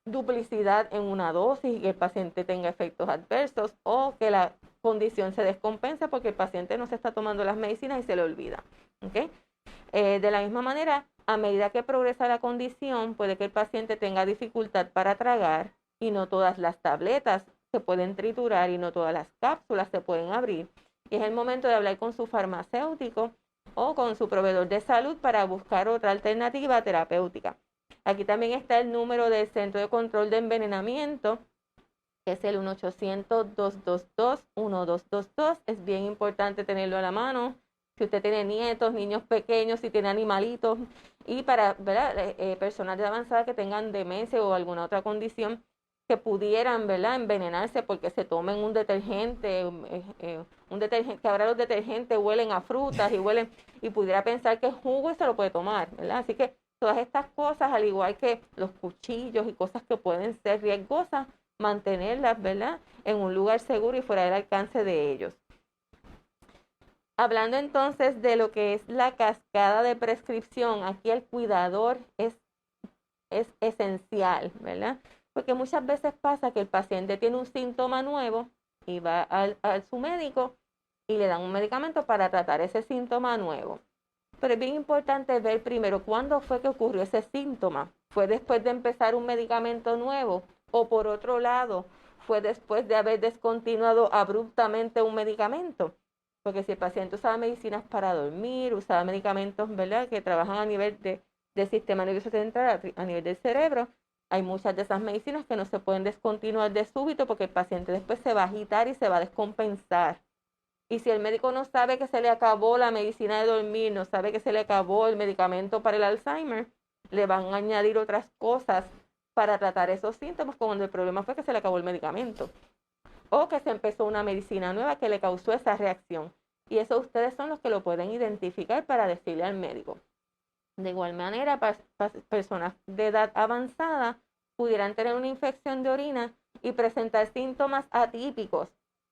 duplicidad en una dosis y que el paciente tenga efectos adversos, o que la condición se descompensa porque el paciente no se está tomando las medicinas y se le olvida. ¿Okay? De la misma manera, a medida que progresa la condición, puede que el paciente tenga dificultad para tragar, y no todas las tabletas se pueden triturar y no todas las cápsulas se pueden abrir. Y es el momento de hablar con su farmacéutico o con su proveedor de salud para buscar otra alternativa terapéutica. Aquí también está el número del Centro de Control de Envenenamiento, que es el 1-800-222-1222. Es bien importante tenerlo a la mano. Si usted tiene nietos, niños pequeños, si tiene animalitos, y para, ¿verdad? Personas de avanzada que tengan demencia o alguna otra condición que pudieran, ¿verdad?, envenenarse porque se tomen un detergente, que ahora los detergentes huelen a frutas y huelen, y pudiera pensar que es jugo y se lo puede tomar, ¿verdad? Así que todas estas cosas, al igual que los cuchillos y cosas que pueden ser riesgosas, mantenerlas, ¿verdad?, en un lugar seguro y fuera del alcance de ellos. Hablando entonces de lo que es la cascada de prescripción, aquí el cuidador es esencial, ¿verdad? Porque muchas veces pasa que el paciente tiene un síntoma nuevo y va a su médico y le dan un medicamento para tratar ese síntoma nuevo. Pero es bien importante ver primero cuándo fue que ocurrió ese síntoma. ¿Fue después de empezar un medicamento nuevo? O por otro lado, ¿fue después de haber descontinuado abruptamente un medicamento? Porque si el paciente usaba medicinas para dormir, usaba medicamentos, ¿verdad?, que trabajan a nivel del sistema nervioso central, a nivel del cerebro, hay muchas de esas medicinas que no se pueden descontinuar de súbito, porque el paciente después se va a agitar y se va a descompensar. Y si el médico no sabe que se le acabó la medicina de dormir, no sabe que se le acabó el medicamento para el Alzheimer, le van a añadir otras cosas para tratar esos síntomas, cuando el problema fue que se le acabó el medicamento, o que se empezó una medicina nueva que le causó esa reacción. Y eso ustedes son los que lo pueden identificar para decirle al médico. De igual manera, personas de edad avanzada pudieran tener una infección de orina y presentar síntomas atípicos.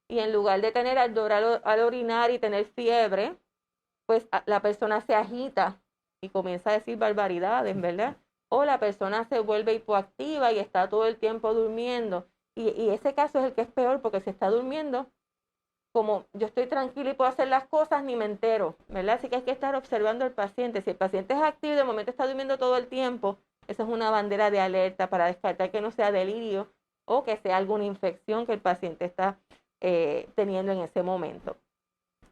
Y en lugar de tener ardor al orinar y tener fiebre, pues la persona se agita y comienza a decir barbaridades, ¿verdad? O la persona se vuelve hipoactiva y está todo el tiempo durmiendo. Y ese caso es el que es peor, porque si está durmiendo, como yo estoy tranquila y puedo hacer las cosas, ni me entero, ¿verdad? Así que hay que estar observando al paciente. Si el paciente es activo y de momento está durmiendo todo el tiempo, esa es una bandera de alerta para descartar que no sea delirio o que sea alguna infección que el paciente está teniendo en ese momento.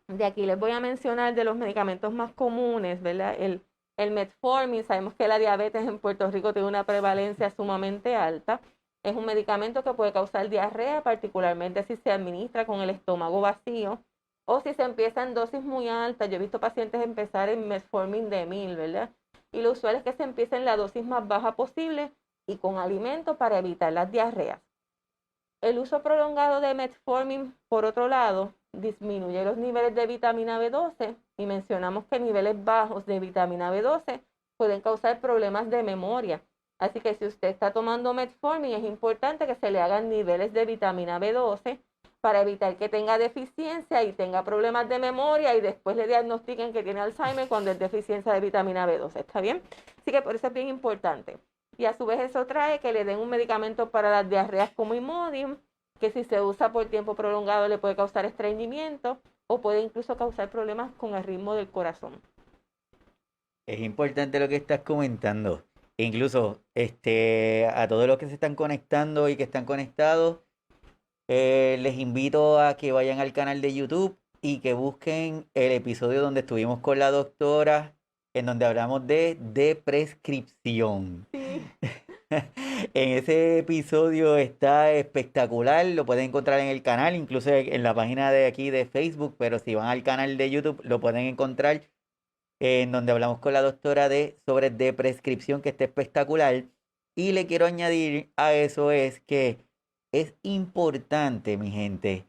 De aquí les voy a mencionar de los medicamentos más comunes, ¿verdad? El metformin, sabemos que la diabetes en Puerto Rico tiene una prevalencia sumamente alta. Es un medicamento que puede causar diarrea, particularmente si se administra con el estómago vacío o si se empieza en dosis muy altas. Yo he visto pacientes empezar en metformin de 1000, ¿verdad? Y lo usual es que se empiece en la dosis más baja posible y con alimento para evitar las diarreas. El uso prolongado de metformin, por otro lado, disminuye los niveles de vitamina B12 y mencionamos que niveles bajos de vitamina B12 pueden causar problemas de memoria. Así que si usted está tomando metformin, es importante que se le hagan niveles de vitamina B12 para evitar que tenga deficiencia y tenga problemas de memoria y después le diagnostiquen que tiene Alzheimer cuando es deficiencia de vitamina B12. ¿Está bien? Así que por eso es bien importante. Y a su vez eso trae que le den un medicamento para las diarreas como Imodium, que si se usa por tiempo prolongado le puede causar estreñimiento o puede incluso causar problemas con el ritmo del corazón. Es importante lo que estás comentando. Incluso a todos los que se están conectando y que están conectados, les invito a que vayan al canal de YouTube y que busquen el episodio donde estuvimos con la doctora, en donde hablamos de prescripción. Sí. En ese episodio está espectacular, lo pueden encontrar en el canal, incluso en la página de aquí de Facebook, pero si van al canal de YouTube lo pueden encontrar, en donde hablamos con la doctora sobre de prescripción, que está espectacular. Y le quiero añadir a eso es que es importante, mi gente,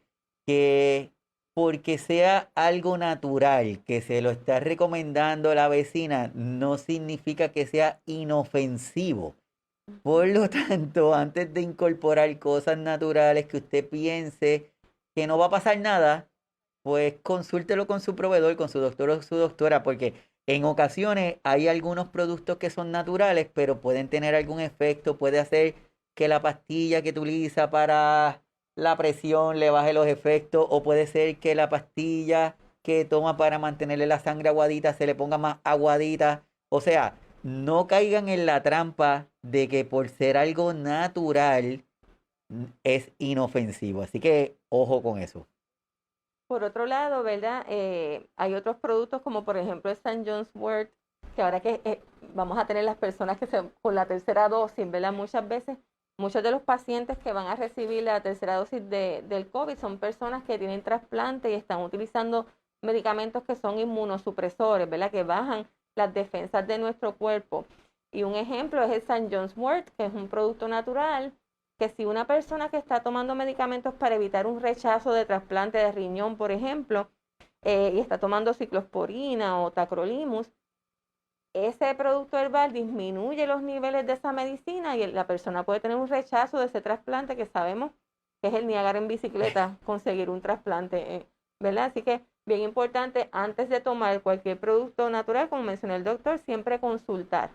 que porque sea algo natural, que se lo está recomendando la vecina, no significa que sea inofensivo. Por lo tanto, antes de incorporar cosas naturales que usted piense que no va a pasar nada, pues consúltelo con su proveedor, con su doctor o su doctora, porque en ocasiones hay algunos productos que son naturales, pero pueden tener algún efecto, puede hacer que la pastilla que utiliza para la presión le baje los efectos, o puede ser que la pastilla que toma para mantenerle la sangre aguadita se le ponga más aguadita. O sea, no caigan en la trampa de que por ser algo natural es inofensivo. Así que ojo con eso. Por otro lado, ¿verdad? Hay otros productos como por ejemplo el St. John's Wort, que ahora que vamos a tener las personas con la tercera dosis, ¿verdad? Muchas veces, muchos de los pacientes que van a recibir la tercera dosis del COVID son personas que tienen trasplante y están utilizando medicamentos que son inmunosupresores, ¿verdad? Que bajan las defensas de nuestro cuerpo. Y un ejemplo es el St. John's Wort, que es un producto natural que si una persona que está tomando medicamentos para evitar un rechazo de trasplante de riñón, por ejemplo, y está tomando ciclosporina o tacrolimus, ese producto herbal disminuye los niveles de esa medicina y la persona puede tener un rechazo de ese trasplante que sabemos que es el Niágara en bicicleta, conseguir un trasplante, ¿verdad? Así que bien importante, antes de tomar cualquier producto natural, como mencionó el doctor, siempre consultar.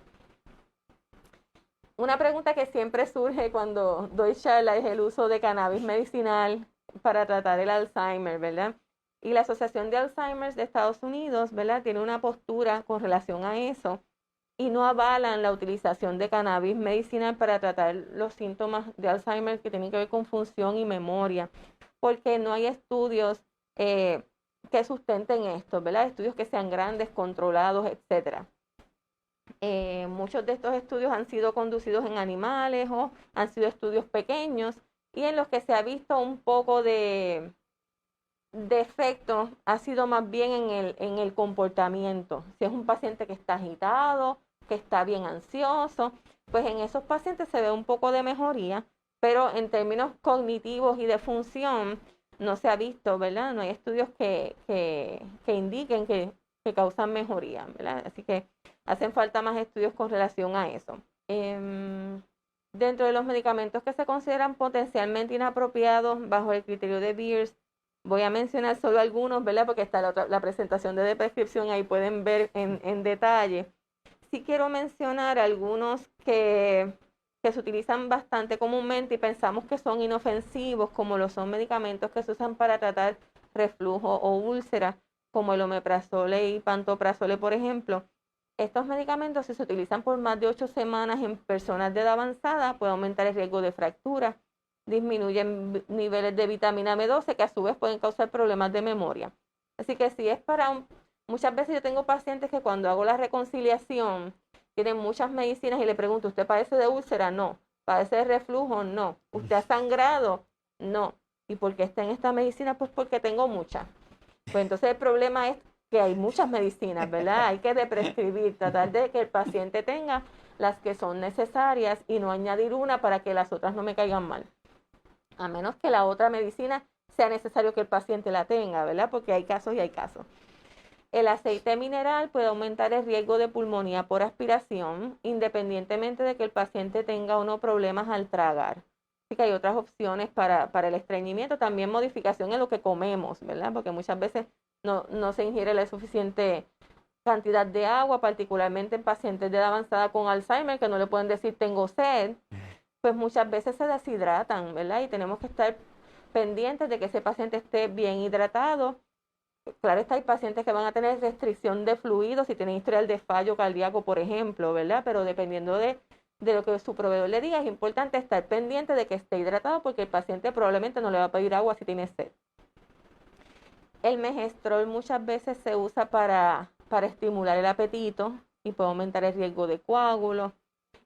Una pregunta que siempre surge cuando doy charla es el uso de cannabis medicinal para tratar el Alzheimer, ¿verdad? Y la Asociación de Alzheimer de Estados Unidos, ¿verdad? Tiene una postura con relación a eso y no avalan la utilización de cannabis medicinal para tratar los síntomas de Alzheimer que tienen que ver con función y memoria, porque no hay estudios que sustenten esto, ¿verdad? Estudios que sean grandes, controlados, etcétera. Muchos de estos estudios han sido conducidos en animales o han sido estudios pequeños y en los que se ha visto un poco de efecto ha sido más bien en el comportamiento. Si es un paciente que está agitado, que está bien ansioso, pues en esos pacientes se ve un poco de mejoría, pero en términos cognitivos y de función no se ha visto, ¿verdad? No hay estudios que indiquen que causan mejoría, ¿verdad? Así que hacen falta más estudios con relación a eso. Dentro de los medicamentos que se consideran potencialmente inapropiados bajo el criterio de Beers, voy a mencionar solo algunos, ¿verdad? Porque está la presentación de prescripción, ahí pueden ver en detalle. Sí quiero mencionar algunos que se utilizan bastante comúnmente y pensamos que son inofensivos, como lo son medicamentos que se usan para tratar reflujo o úlceras, como el omeprazole y pantoprazole, por ejemplo. Estos medicamentos, si se utilizan por más de 8 semanas en personas de edad avanzada, puede aumentar el riesgo de fractura, disminuyen niveles de vitamina B12, que a su vez pueden causar problemas de memoria. Así que si es muchas veces yo tengo pacientes que cuando hago la reconciliación tienen muchas medicinas y le pregunto, ¿usted padece de úlcera? No. ¿Padece de reflujo? No. ¿Usted ha sangrado? No. ¿Y por qué está en esta medicina? Pues porque tengo muchas. Pues entonces el problema es que hay muchas medicinas, ¿verdad? Hay que prescribir, tratar de que el paciente tenga las que son necesarias y no añadir una para que las otras no me caigan mal. A menos que la otra medicina sea necesario que el paciente la tenga, ¿verdad? Porque hay casos y hay casos. El aceite mineral puede aumentar el riesgo de pulmonía por aspiración, independientemente de que el paciente tenga o no problemas al tragar. Así que hay otras opciones para el estreñimiento, también modificación en lo que comemos, ¿verdad? Porque muchas veces no se ingiere la suficiente cantidad de agua, particularmente en pacientes de edad avanzada con Alzheimer, que no le pueden decir tengo sed, pues muchas veces se deshidratan, ¿verdad? Y tenemos que estar pendientes de que ese paciente esté bien hidratado. Claro está, hay pacientes que van a tener restricción de fluidos si tienen historial de fallo cardíaco, por ejemplo, ¿verdad? Pero dependiendo de lo que su proveedor le diga, es importante estar pendiente de que esté hidratado porque el paciente probablemente no le va a pedir agua si tiene sed. El megestrol muchas veces se usa para estimular el apetito y puede aumentar el riesgo de coágulos.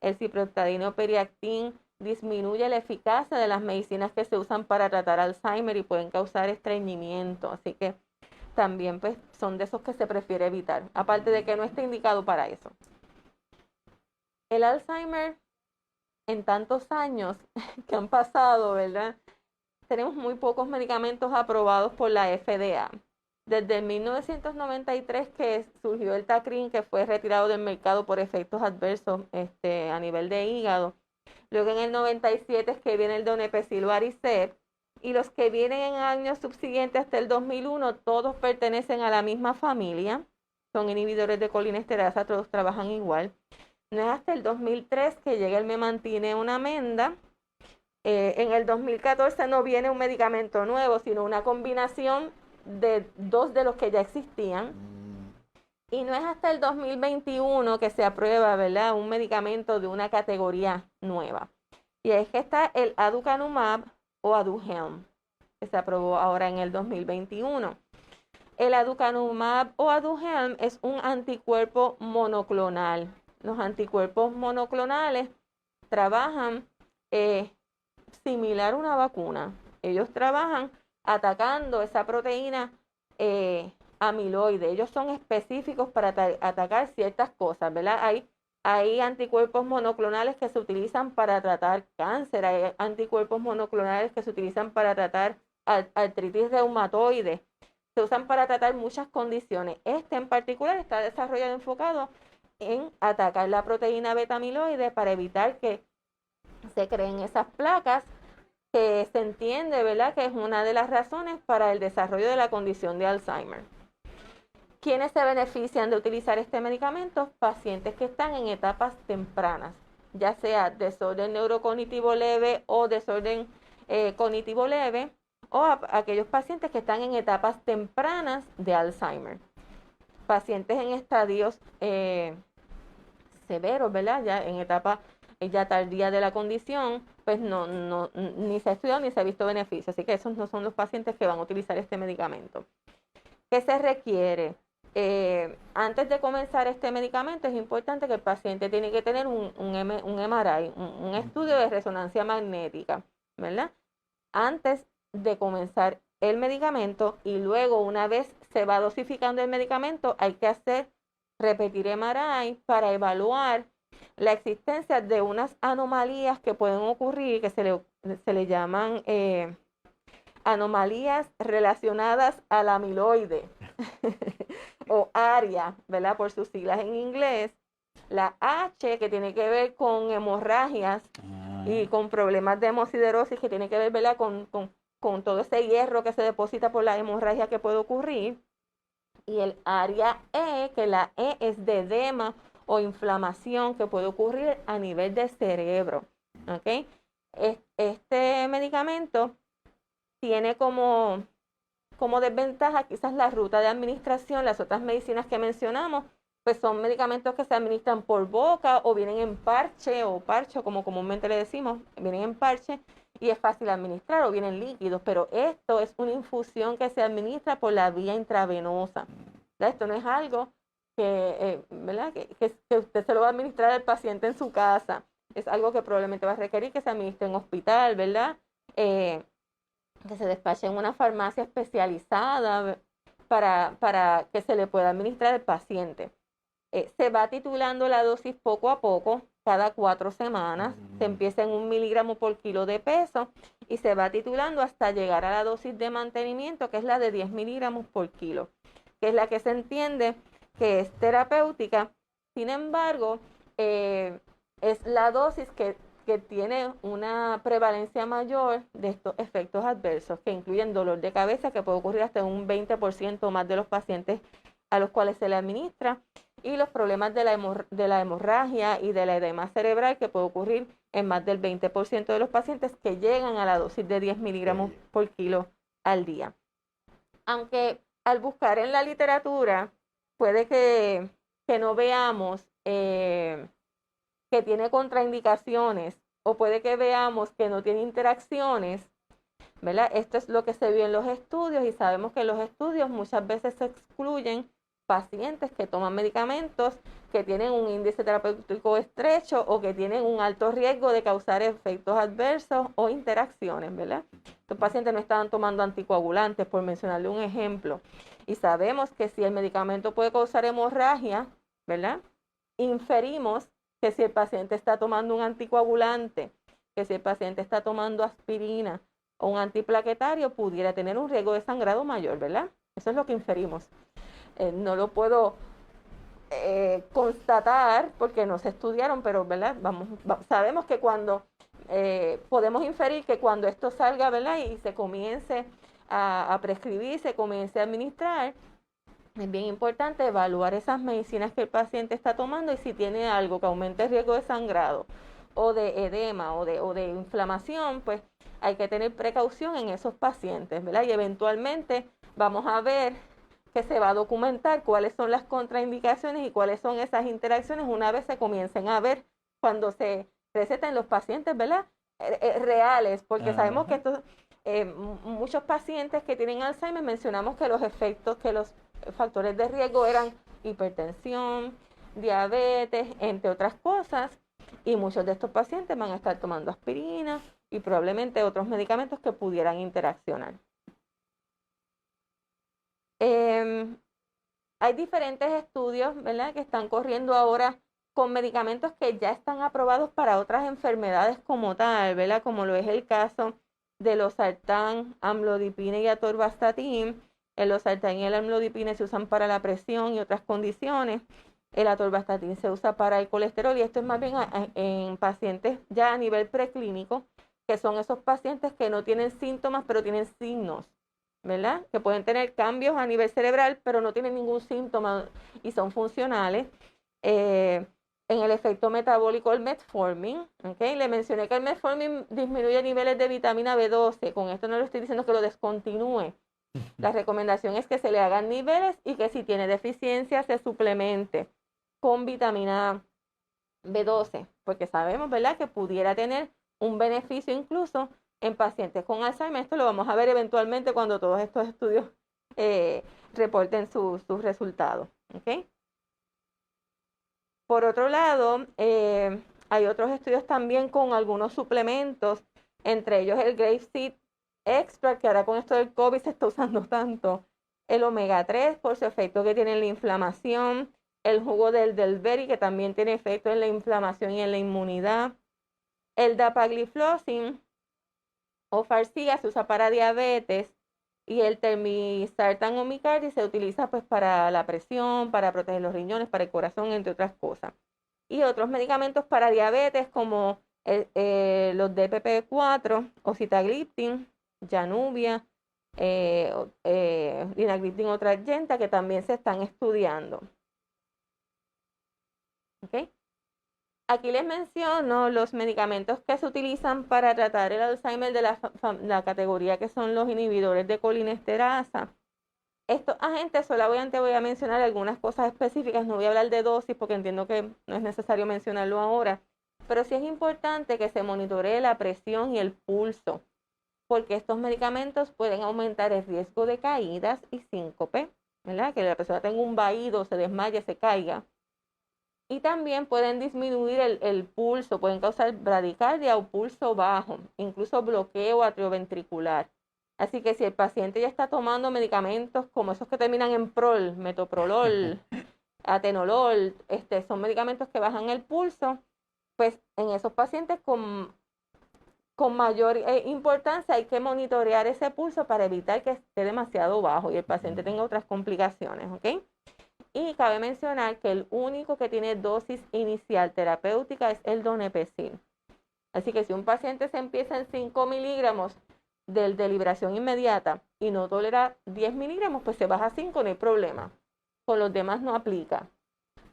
El ciprofloxacino periactin disminuye la eficacia de las medicinas que se usan para tratar Alzheimer y pueden causar estreñimiento. Así que también pues son de esos que se prefiere evitar, aparte de que no está indicado para eso. El Alzheimer, en tantos años que han pasado, ¿verdad? Tenemos muy pocos medicamentos aprobados por la FDA. Desde 1993 que surgió el Tacrin, que fue retirado del mercado por efectos adversos a nivel de hígado. Luego en el 97 es que viene el Donepezil o Aricept. Y los que vienen en años subsiguientes hasta el 2001, todos pertenecen a la misma familia. Son inhibidores de colinesterasa, todos trabajan igual. No es hasta el 2003 que llega el Memantine, una amenda. En el 2014 no viene un medicamento nuevo, sino una combinación de dos de los que ya existían. Y no es hasta el 2021 que se aprueba, ¿verdad?, un medicamento de una categoría nueva. Y es que está el aducanumab o Aduhelm, que se aprobó ahora en el 2021. El aducanumab o Aduhelm es un anticuerpo monoclonal. Los anticuerpos monoclonales trabajan similar a una vacuna. Ellos trabajan atacando esa proteína amiloide. Ellos son específicos para atacar ciertas cosas, ¿verdad? Hay anticuerpos monoclonales que se utilizan para tratar cáncer, hay anticuerpos monoclonales que se utilizan para tratar artritis reumatoide, se usan para tratar muchas condiciones. Este en particular está desarrollado enfocado en atacar la proteína beta amiloide para evitar que se creen esas placas, que se entiende, ¿verdad?, que es una de las razones para el desarrollo de la condición de Alzheimer. ¿Quiénes se benefician de utilizar este medicamento? Pacientes que están en etapas tempranas, ya sea desorden neurocognitivo leve o desorden cognitivo leve, o aquellos pacientes que están en etapas tempranas de Alzheimer. Pacientes en estadios severos, ¿verdad?, ya en etapa ya tardía de la condición, pues ni se ha estudiado ni se ha visto beneficio. Así que esos no son los pacientes que van a utilizar este medicamento. ¿Qué se requiere? Antes de comenzar este medicamento es importante que el paciente tiene que tener un MRI, un estudio de resonancia magnética, ¿verdad?, antes de comenzar el medicamento, y luego una vez se va dosificando el medicamento hay que repetir MRI para evaluar la existencia de unas anomalías que pueden ocurrir, que se le llaman anomalías relacionadas al amiloide o ARIA, ¿verdad?, por sus siglas en inglés. La H, que tiene que ver con hemorragias y con problemas de hemosiderosis, que tiene que ver, ¿verdad?, con todo ese hierro que se deposita por la hemorragia que puede ocurrir. Y el área E, que la E es de edema o inflamación que puede ocurrir a nivel de cerebro. ¿Okay? Este medicamento tiene como como desventaja quizás la ruta de administración, las otras medicinas que mencionamos, pues son medicamentos que se administran por boca o vienen en parche o parcho, como comúnmente le decimos, vienen en parche y es fácil administrar o vienen líquidos, pero esto es una infusión que se administra por la vía intravenosa. ¿Verdad? Esto no es algo ¿verdad? Que usted se lo va a administrar al paciente en su casa. Es algo que probablemente va a requerir que se administre en hospital, ¿verdad? Que se despache en una farmacia especializada para que se le pueda administrar al paciente. Se va titulando la dosis poco a poco, cada 4 semanas, se empieza en 1 miligramo por kilo de peso y se va titulando hasta llegar a la dosis de mantenimiento, que es la de 10 miligramos por kilo, que es la que se entiende que es terapéutica. Sin embargo, es la dosis que tiene una prevalencia mayor de estos efectos adversos, que incluyen dolor de cabeza, que puede ocurrir hasta un 20% más de los pacientes a los cuales se le administra, y los problemas de la hemorragia y de la edema cerebral, que puede ocurrir en más del 20% de los pacientes que llegan a la dosis de 10 miligramos por kilo al día. Aunque al buscar en la literatura, puede que no veamos que tiene contraindicaciones o puede que veamos que no tiene interacciones, ¿verdad? Esto es lo que se vio en los estudios y sabemos que en los estudios muchas veces se excluyen pacientes que toman medicamentos que tienen un índice terapéutico estrecho o que tienen un alto riesgo de causar efectos adversos o interacciones, ¿verdad? Estos pacientes no estaban tomando anticoagulantes, por mencionarle un ejemplo. Y sabemos que si el medicamento puede causar hemorragia, ¿verdad? Inferimos que si el paciente está tomando un anticoagulante, que si el paciente está tomando aspirina o un antiplaquetario, pudiera tener un riesgo de sangrado mayor, ¿verdad? Eso es lo que inferimos. No lo puedo constatar porque no se estudiaron, pero ¿verdad? Sabemos que cuando podemos inferir que cuando esto salga, ¿verdad? Y se comience a prescribir, se comience a administrar, es bien importante evaluar esas medicinas que el paciente está tomando y si tiene algo que aumente el riesgo de sangrado o de edema o de inflamación, pues hay que tener precaución en esos pacientes, ¿verdad? Y eventualmente vamos a ver que se va a documentar cuáles son las contraindicaciones y cuáles son esas interacciones una vez se comiencen a ver cuando se recetan los pacientes, ¿verdad? Reales, porque sabemos que estos, muchos pacientes que tienen Alzheimer mencionamos que los efectos, que los factores de riesgo eran hipertensión, diabetes, entre otras cosas, y muchos de estos pacientes van a estar tomando aspirina y probablemente otros medicamentos que pudieran interaccionar. Hay diferentes estudios, ¿verdad?, que están corriendo ahora con medicamentos que ya están aprobados para otras enfermedades como tal, ¿verdad?, como lo es el caso de losartán, amlodipina y atorvastatin. El losartán y el amlodipina se usan para la presión y otras condiciones. El atorvastatin se usa para el colesterol y esto es más bien en pacientes ya a nivel preclínico, que son esos pacientes que no tienen síntomas pero tienen signos, ¿verdad? Que pueden tener cambios a nivel cerebral pero no tienen ningún síntoma y son funcionales. En el efecto metabólico, el metformin, ¿okay? Le mencioné que el metformin disminuye niveles de vitamina B12. Con esto no le estoy diciendo que lo descontinúe. La recomendación es que se le hagan niveles y que si tiene deficiencia se suplemente con vitamina B12, porque sabemos, ¿verdad?, que pudiera tener un beneficio incluso en pacientes con Alzheimer. Esto lo vamos a ver eventualmente cuando todos estos estudios reporten sus resultados. ¿Okay? Por otro lado, hay otros estudios también con algunos suplementos, entre ellos el Grapeseed Extract, que ahora con esto del COVID se está usando tanto, el omega 3 por su efecto que tiene en la inflamación, el jugo del berry que también tiene efecto en la inflamación y en la inmunidad, el dapagliflozin o Farxiga se usa para diabetes y el telmisartán o Micardi se utiliza pues para la presión, para proteger los riñones, para el corazón, entre otras cosas. Y otros medicamentos para diabetes como los DPP-4 o sitagliptin, Januvia, linagliptin o Tradjenta, que también se están estudiando. ¿Okay? Aquí les menciono los medicamentos que se utilizan para tratar el Alzheimer de la categoría que son los inhibidores de colinesterasa. Estos agentes, solamente voy a mencionar algunas cosas específicas, no voy a hablar de dosis porque entiendo que no es necesario mencionarlo ahora, pero sí es importante que se monitoree la presión y el pulso, porque estos medicamentos pueden aumentar el riesgo de caídas y síncope, ¿verdad? Que la persona tenga un vaído, se desmaye, se caiga. Y también pueden disminuir el pulso, pueden causar bradicardia o pulso bajo, incluso bloqueo atrioventricular. Así que si el paciente ya está tomando medicamentos como esos que terminan en prol, metoprolol, atenolol, son medicamentos que bajan el pulso, pues en esos pacientes con mayor importancia hay que monitorear ese pulso para evitar que esté demasiado bajo y el paciente tenga otras complicaciones, ¿ok? Y cabe mencionar que el único que tiene dosis inicial terapéutica es el donepezil. Así que si un paciente se empieza en 5 miligramos de liberación inmediata y no tolera 10 miligramos, pues se baja a 5, no hay problema. Con los demás no aplica,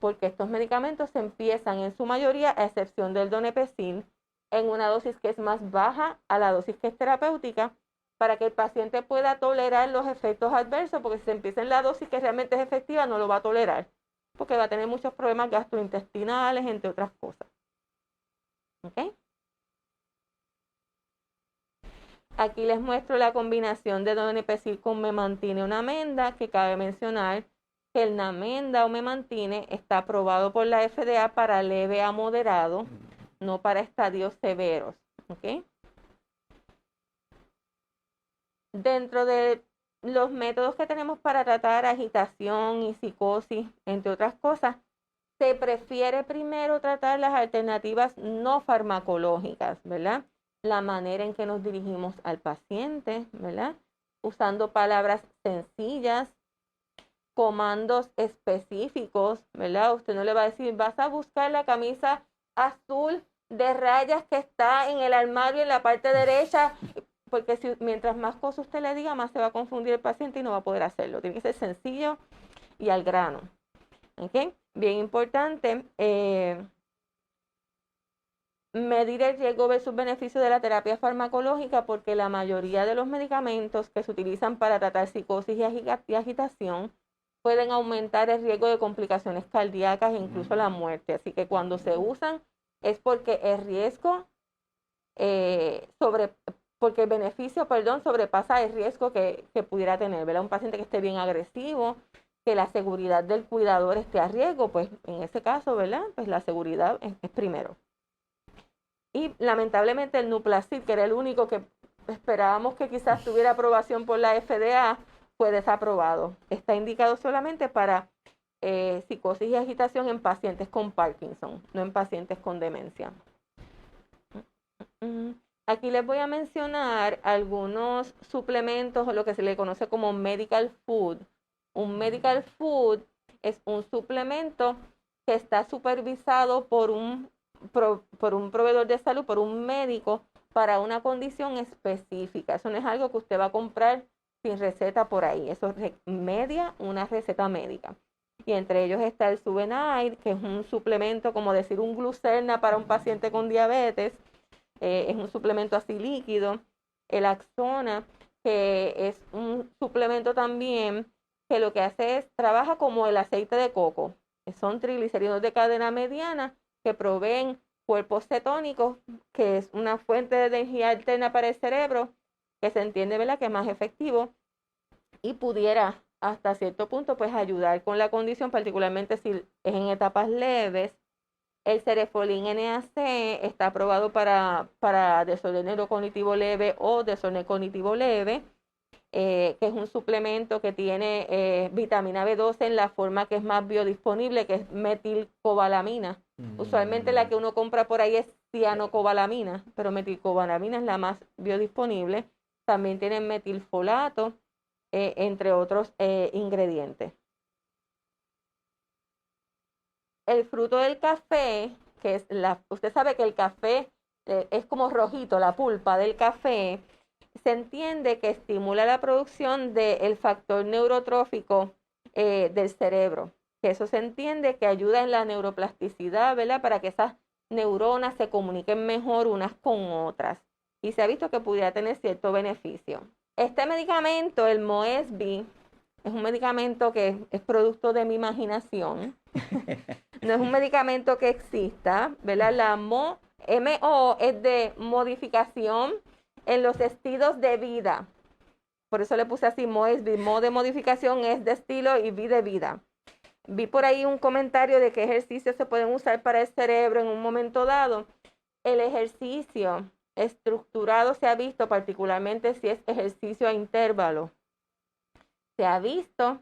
porque estos medicamentos se empiezan en su mayoría, a excepción del donepezil, en una dosis que es más baja a la dosis que es terapéutica, para que el paciente pueda tolerar los efectos adversos, porque si se empieza en la dosis que realmente es efectiva, no lo va a tolerar, porque va a tener muchos problemas gastrointestinales, entre otras cosas. ¿Ok? Aquí les muestro la combinación de donepezil con memantine o namenda, que cabe mencionar que el namenda o memantine está aprobado por la FDA para leve a moderado, no para estadios severos. ¿Ok? Dentro de los métodos que tenemos para tratar agitación y psicosis, entre otras cosas, se prefiere primero tratar las alternativas no farmacológicas, ¿verdad? La manera en que nos dirigimos al paciente, ¿verdad? Usando palabras sencillas, comandos específicos, ¿verdad? Usted no le va a decir, vas a buscar la camisa azul de rayas que está en el armario en la parte derecha, porque mientras más cosas usted le diga, más se va a confundir el paciente y no va a poder hacerlo. Tiene que ser sencillo y al grano. ¿Ok? Bien importante, medir el riesgo versus beneficio de la terapia farmacológica, porque la mayoría de los medicamentos que se utilizan para tratar psicosis y agitación pueden aumentar el riesgo de complicaciones cardíacas e incluso la muerte. Así que cuando se usan es porque el riesgo porque el beneficio, sobrepasa el riesgo que pudiera tener, ¿verdad? Un paciente que esté bien agresivo, que la seguridad del cuidador esté a riesgo, pues en ese caso, ¿verdad? Pues la seguridad es primero. Y lamentablemente el Nuplazid, que era el único que esperábamos que quizás tuviera aprobación por la FDA, fue desaprobado. Está indicado solamente para psicosis y agitación en pacientes con Parkinson, no en pacientes con demencia. Aquí les voy a mencionar algunos suplementos o lo que se le conoce como medical food. Un medical food es un suplemento que está supervisado por un proveedor de salud, por un médico, para una condición específica. Eso no es algo que usted va a comprar sin receta por ahí. Eso media una receta médica. Y entre ellos está el Subenide, que es un suplemento, como decir un Glucerna para un paciente con diabetes. Es un suplemento así líquido. El Axona, que es un suplemento también que lo que hace es, trabaja como el aceite de coco. Son triglicéridos de cadena mediana que proveen cuerpos cetónicos, que es una fuente de energía alterna para el cerebro, que se entiende, ¿verdad?, que es más efectivo y pudiera hasta cierto punto pues ayudar con la condición, particularmente si es en etapas leves. El Cerefolin NAC está aprobado para desorden neurocognitivo leve o desorden cognitivo leve, que es un suplemento que tiene vitamina B12 en la forma que es más biodisponible, que es metilcobalamina. Usualmente la que uno compra por ahí es cianocobalamina, pero metilcobalamina es la más biodisponible. También tiene metilfolato, entre otros ingredientes. El fruto del café, que es usted sabe que el café es como rojito, la pulpa del café, se entiende que estimula la producción del factor neurotrófico del cerebro, que eso se entiende que ayuda en la neuroplasticidad, ¿verdad? Para que esas neuronas se comuniquen mejor unas con otras. Y se ha visto que pudiera tener cierto beneficio. Este medicamento, el Moesby, es un medicamento que es producto de mi imaginación. No es un medicamento que exista, ¿verdad? La MO es de modificación en los estilos de vida. Por eso le puse así Moesby. Mo de modificación es de estilo y V de vida. Vi por ahí un comentario de qué ejercicios se pueden usar para el cerebro en un momento dado. El ejercicio estructurado se ha visto, particularmente si es ejercicio a intervalo, se ha visto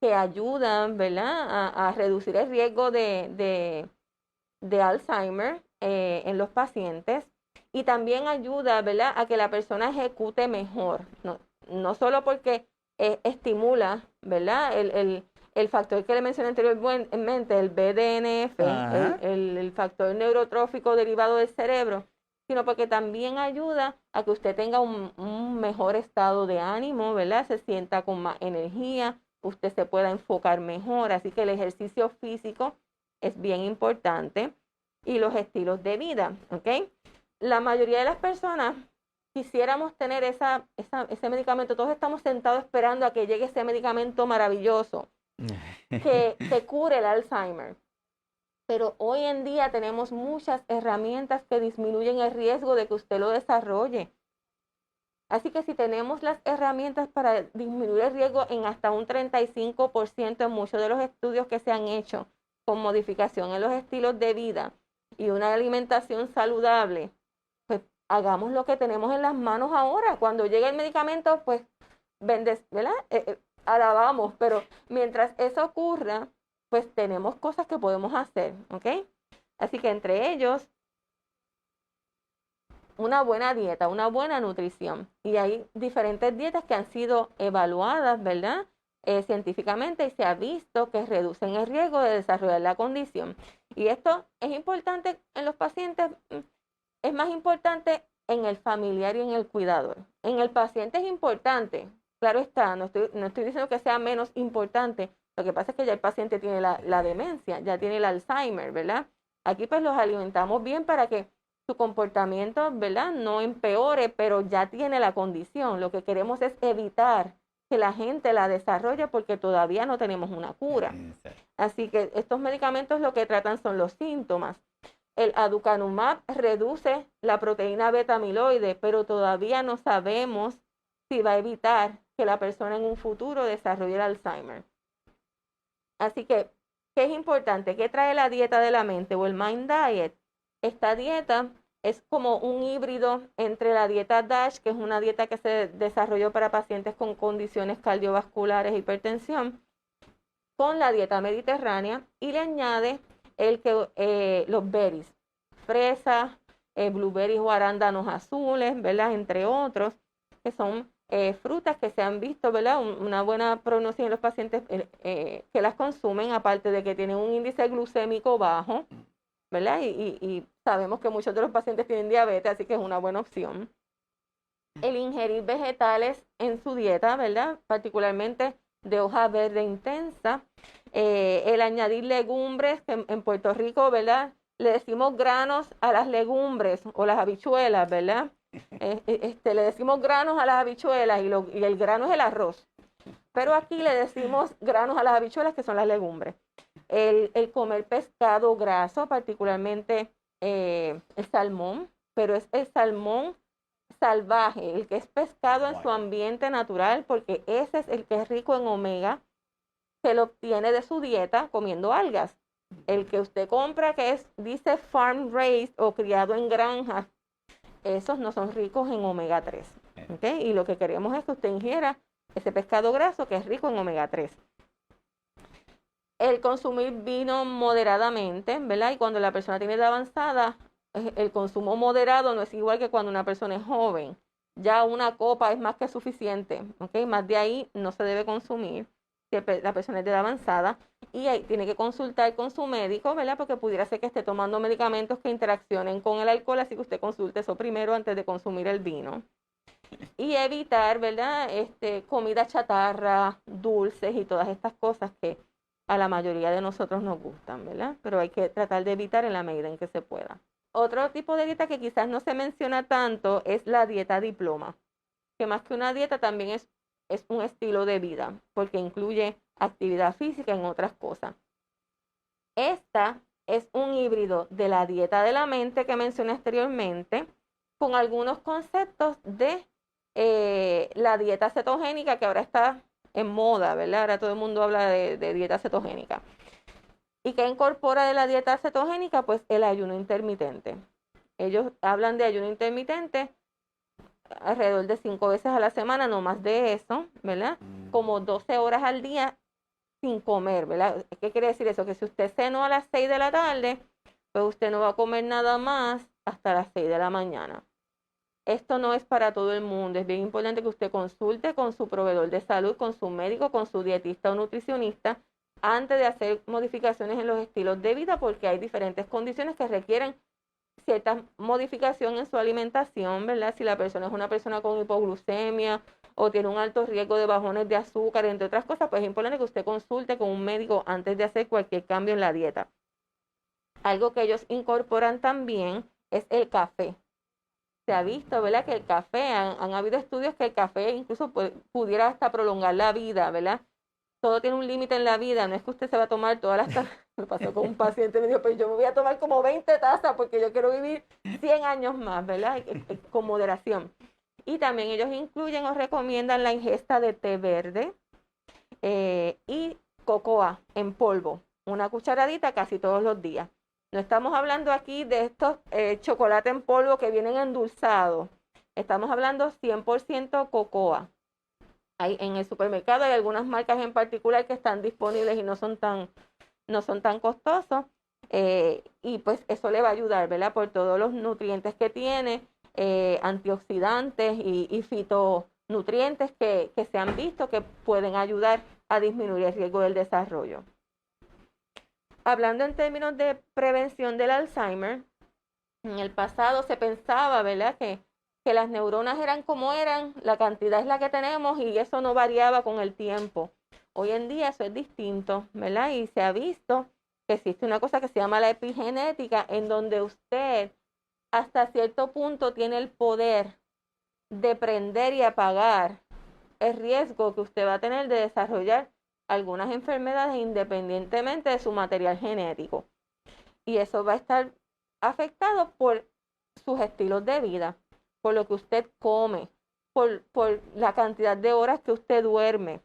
que ayudan, ¿verdad?, a reducir el riesgo de Alzheimer en los pacientes, y también ayuda, ¿verdad?, a que la persona ejecute mejor. No solo porque estimula, ¿verdad?, el factor que le mencioné anteriormente, el BDNF, el factor neurotrófico derivado del cerebro, sino porque también ayuda a que usted tenga un mejor estado de ánimo, ¿verdad? Se sienta con más energía, usted se pueda enfocar mejor. Así que el ejercicio físico es bien importante y los estilos de vida, ¿ok? La mayoría de las personas quisiéramos tener ese medicamento. Todos estamos sentados esperando a que llegue ese medicamento maravilloso que cure el Alzheimer. Pero hoy en día tenemos muchas herramientas que disminuyen el riesgo de que usted lo desarrolle. Así que si tenemos las herramientas para disminuir el riesgo en hasta un 35% en muchos de los estudios que se han hecho con modificación en los estilos de vida y una alimentación saludable, pues hagamos lo que tenemos en las manos ahora. Cuando llegue el medicamento, pues ¿verdad? Alabamos, pero mientras eso ocurra, pues tenemos cosas que podemos hacer, ¿ok? Así que entre ellos, una buena dieta, una buena nutrición. Y hay diferentes dietas que han sido evaluadas, ¿verdad? Científicamente, y se ha visto que reducen el riesgo de desarrollar la condición. Y esto es importante en los pacientes, es más importante en el familiar y en el cuidador. En el paciente es importante, claro está, no estoy diciendo que sea menos importante. Lo que pasa es que ya el paciente tiene la demencia, ya tiene el Alzheimer, ¿verdad? Aquí pues los alimentamos bien para que su comportamiento, ¿verdad?, no empeore, pero ya tiene la condición. Lo que queremos es evitar que la gente la desarrolle porque todavía no tenemos una cura. Así que estos medicamentos lo que tratan son los síntomas. El aducanumab reduce la proteína beta amiloide, pero todavía no sabemos si va a evitar que la persona en un futuro desarrolle el Alzheimer. Así que, ¿qué es importante? ¿Qué trae la dieta de la mente o el Mind Diet? Esta dieta es como un híbrido entre la dieta DASH, que es una dieta que se desarrolló para pacientes con condiciones cardiovasculares e hipertensión, con la dieta mediterránea, y le añade los berries, fresas, blueberries o arándanos azules, ¿verdad?, entre otros, que son frutas que se han visto, ¿verdad?, una buena prognosis en los pacientes que las consumen, aparte de que tienen un índice glucémico bajo, ¿verdad? Y sabemos que muchos de los pacientes tienen diabetes, así que es una buena opción. El ingerir vegetales en su dieta, ¿verdad?, particularmente de hoja verde intensa. El añadir legumbres, que en Puerto Rico, ¿verdad?, le decimos granos a las legumbres o las habichuelas, ¿verdad? Le decimos granos a las habichuelas y el grano es el arroz. Pero aquí le decimos granos a las habichuelas, que son las legumbres. El comer pescado graso, particularmente el salmón, pero es el salmón salvaje, el que es pescado en su ambiente natural, porque ese es el que es rico en omega, que lo obtiene de su dieta comiendo algas. El que usted compra, que dice farm raised o criado en granjas, esos no son ricos en omega 3. ¿Okay? Y lo que queremos es que usted ingiera ese pescado graso que es rico en omega 3. El consumir vino moderadamente, ¿verdad? Y cuando la persona tiene edad avanzada, el consumo moderado no es igual que cuando una persona es joven. Ya una copa es más que suficiente, ¿ok? Más de ahí no se debe consumir si la persona es de edad avanzada. Y ahí tiene que consultar con su médico, ¿verdad? Porque pudiera ser que esté tomando medicamentos que interaccionen con el alcohol, así que usted consulte eso primero antes de consumir el vino. Y evitar, ¿verdad?, comida chatarra, dulces y todas estas cosas que a la mayoría de nosotros nos gustan, ¿verdad? Pero hay que tratar de evitar en la medida en que se pueda. Otro tipo de dieta que quizás no se menciona tanto es la dieta diploma, que más que una dieta también es un estilo de vida, porque incluye actividad física en otras cosas. Esta es un híbrido de la dieta de la mente que mencioné anteriormente, con algunos conceptos de la dieta cetogénica que ahora está en moda, ¿verdad? Ahora todo el mundo habla de dieta cetogénica. ¿Y qué incorpora de la dieta cetogénica? Pues el ayuno intermitente. Ellos hablan de ayuno intermitente alrededor de 5 veces a la semana, no más de eso, ¿verdad? Como 12 horas al día sin comer, ¿verdad? ¿Qué quiere decir eso? Que si usted cenó a las 6 de la tarde, pues usted no va a comer nada más hasta las 6 de la mañana. Esto no es para todo el mundo. Es bien importante que usted consulte con su proveedor de salud, con su médico, con su dietista o nutricionista, antes de hacer modificaciones en los estilos de vida, porque hay diferentes condiciones que requieren cierta modificación en su alimentación, ¿verdad? Si la persona es una persona con hipoglucemia o tiene un alto riesgo de bajones de azúcar, entre otras cosas, pues es importante que usted consulte con un médico antes de hacer cualquier cambio en la dieta. Algo que ellos incorporan también es el café. Se ha visto, ¿verdad? Que el café, han habido estudios que el café incluso pudiera hasta prolongar la vida, ¿verdad? Todo tiene un límite en la vida, no es que usted se va a tomar todas las tazas. Me pasó con un paciente, me dijo, pues yo me voy a tomar como 20 tazas porque yo quiero vivir 100 años más, ¿verdad? Con moderación. Y también ellos incluyen o recomiendan la ingesta de té verde y cocoa en polvo, una cucharadita casi todos los días. No estamos hablando aquí de estos chocolate en polvo que vienen endulzados. Estamos hablando 100% cocoa. En el supermercado hay algunas marcas en particular que están disponibles y no son tan costosos. Y pues eso le va a ayudar, ¿verdad? Por todos los nutrientes que tiene, antioxidantes y fitonutrientes que se han visto que pueden ayudar a disminuir el riesgo del desarrollo. Hablando en términos de prevención del Alzheimer, en el pasado se pensaba, ¿verdad?, que las neuronas eran como eran, la cantidad es la que tenemos y eso no variaba con el tiempo. Hoy en día eso es distinto, ¿verdad? Y se ha visto que existe una cosa que se llama la epigenética, en donde usted hasta cierto punto tiene el poder de prender y apagar el riesgo que usted va a tener de desarrollar algunas enfermedades independientemente de su material genético. Y eso va a estar afectado por sus estilos de vida, por lo que usted come, por la cantidad de horas que usted duerme,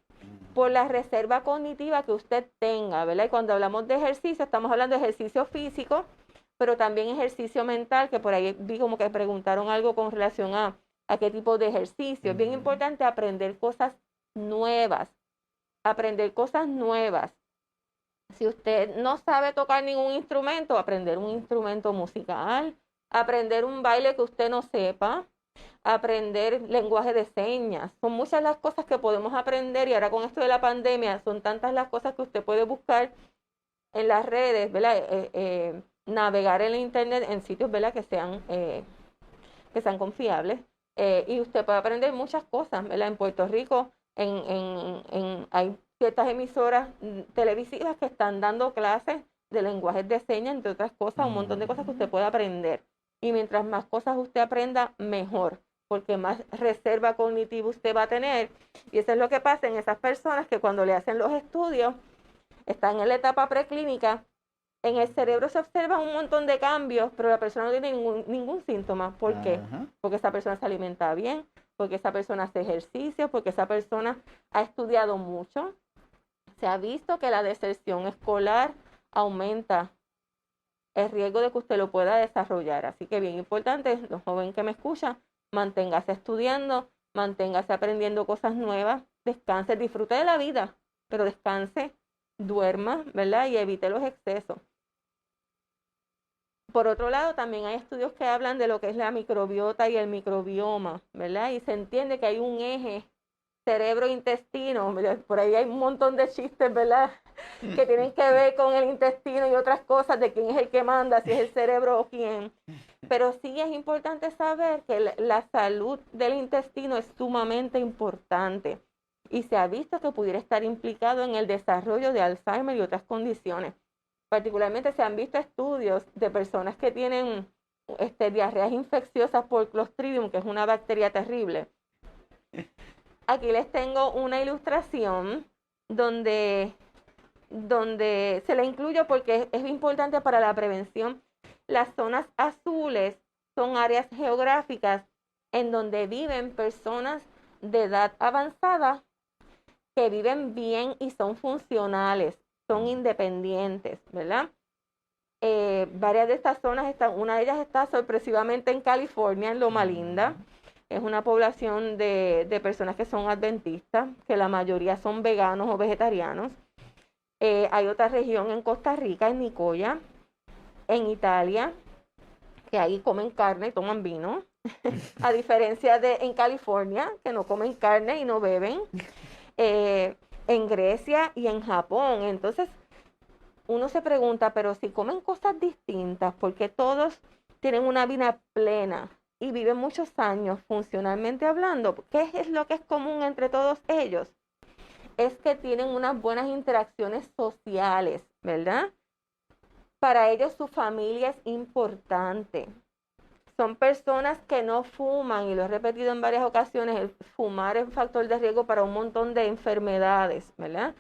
por la reserva cognitiva que usted tenga, ¿verdad? Y cuando hablamos de ejercicio, estamos hablando de ejercicio físico, pero también ejercicio mental, que por ahí vi como que preguntaron algo con relación a qué tipo de ejercicio. Es bien importante aprender cosas nuevas, Si usted no sabe tocar ningún instrumento, aprender un instrumento musical, aprender un baile que usted no sepa, aprender lenguaje de señas. Son muchas las cosas que podemos aprender y ahora con esto de la pandemia son tantas las cosas que usted puede buscar en las redes, ¿verdad? Navegar en la internet en sitios, ¿verdad?, que sean confiables. Y usted puede aprender muchas cosas, ¿verdad? En Puerto Rico hay ciertas emisoras televisivas que están dando clases de lenguajes de señas, entre otras cosas, un montón de cosas que usted puede aprender. Y mientras más cosas usted aprenda, mejor, porque más reserva cognitiva usted va a tener. Y eso es lo que pasa en esas personas que cuando le hacen los estudios, están en la etapa preclínica, en el cerebro se observan un montón de cambios, pero la persona no tiene ningún síntoma. ¿Por qué? Porque esa persona se alimenta bien, porque esa persona hace ejercicio, porque esa persona ha estudiado mucho. Se ha visto que la deserción escolar aumenta el riesgo de que usted lo pueda desarrollar. Así que bien importante, los jóvenes que me escuchan, manténgase estudiando, manténgase aprendiendo cosas nuevas, descanse, disfrute de la vida, pero descanse, duerma, ¿verdad? Y evite los excesos. Por otro lado, también hay estudios que hablan de lo que es la microbiota y el microbioma, ¿verdad? Y se entiende que hay un eje cerebro-intestino, ¿verdad? Por ahí hay un montón de chistes, ¿verdad?, que tienen que ver con el intestino y otras cosas, de quién es el que manda, si es el cerebro o quién. Pero sí es importante saber que la salud del intestino es sumamente importante. y se ha visto que pudiera estar implicado en el desarrollo de Alzheimer y otras condiciones. Particularmente se han visto estudios de personas que tienen diarreas infecciosas por Clostridium, que es una bacteria terrible. Aquí les tengo una ilustración donde se la incluyo porque es importante para la prevención. Las zonas azules son áreas geográficas en donde viven personas de edad avanzada que viven bien y son funcionales, son independientes, ¿verdad? Varias de estas zonas una de ellas está sorpresivamente en California, en Loma Linda. Es una población de personas que son adventistas, que la mayoría son veganos o vegetarianos. Hay otra región en Costa Rica, en Nicoya, en Italia, que ahí comen carne y toman vino, a diferencia de en California, que no comen carne y no beben, en Grecia y en Japón. Entonces, uno se pregunta, pero si comen cosas distintas, porque todos tienen una vida plena y viven muchos años funcionalmente hablando, ¿qué es lo que es común entre todos ellos? Es que tienen unas buenas interacciones sociales, ¿verdad? Para ellos su familia es importante. Son personas que no fuman, y lo he repetido en varias ocasiones, el fumar es un factor de riesgo para un montón de enfermedades, ¿verdad?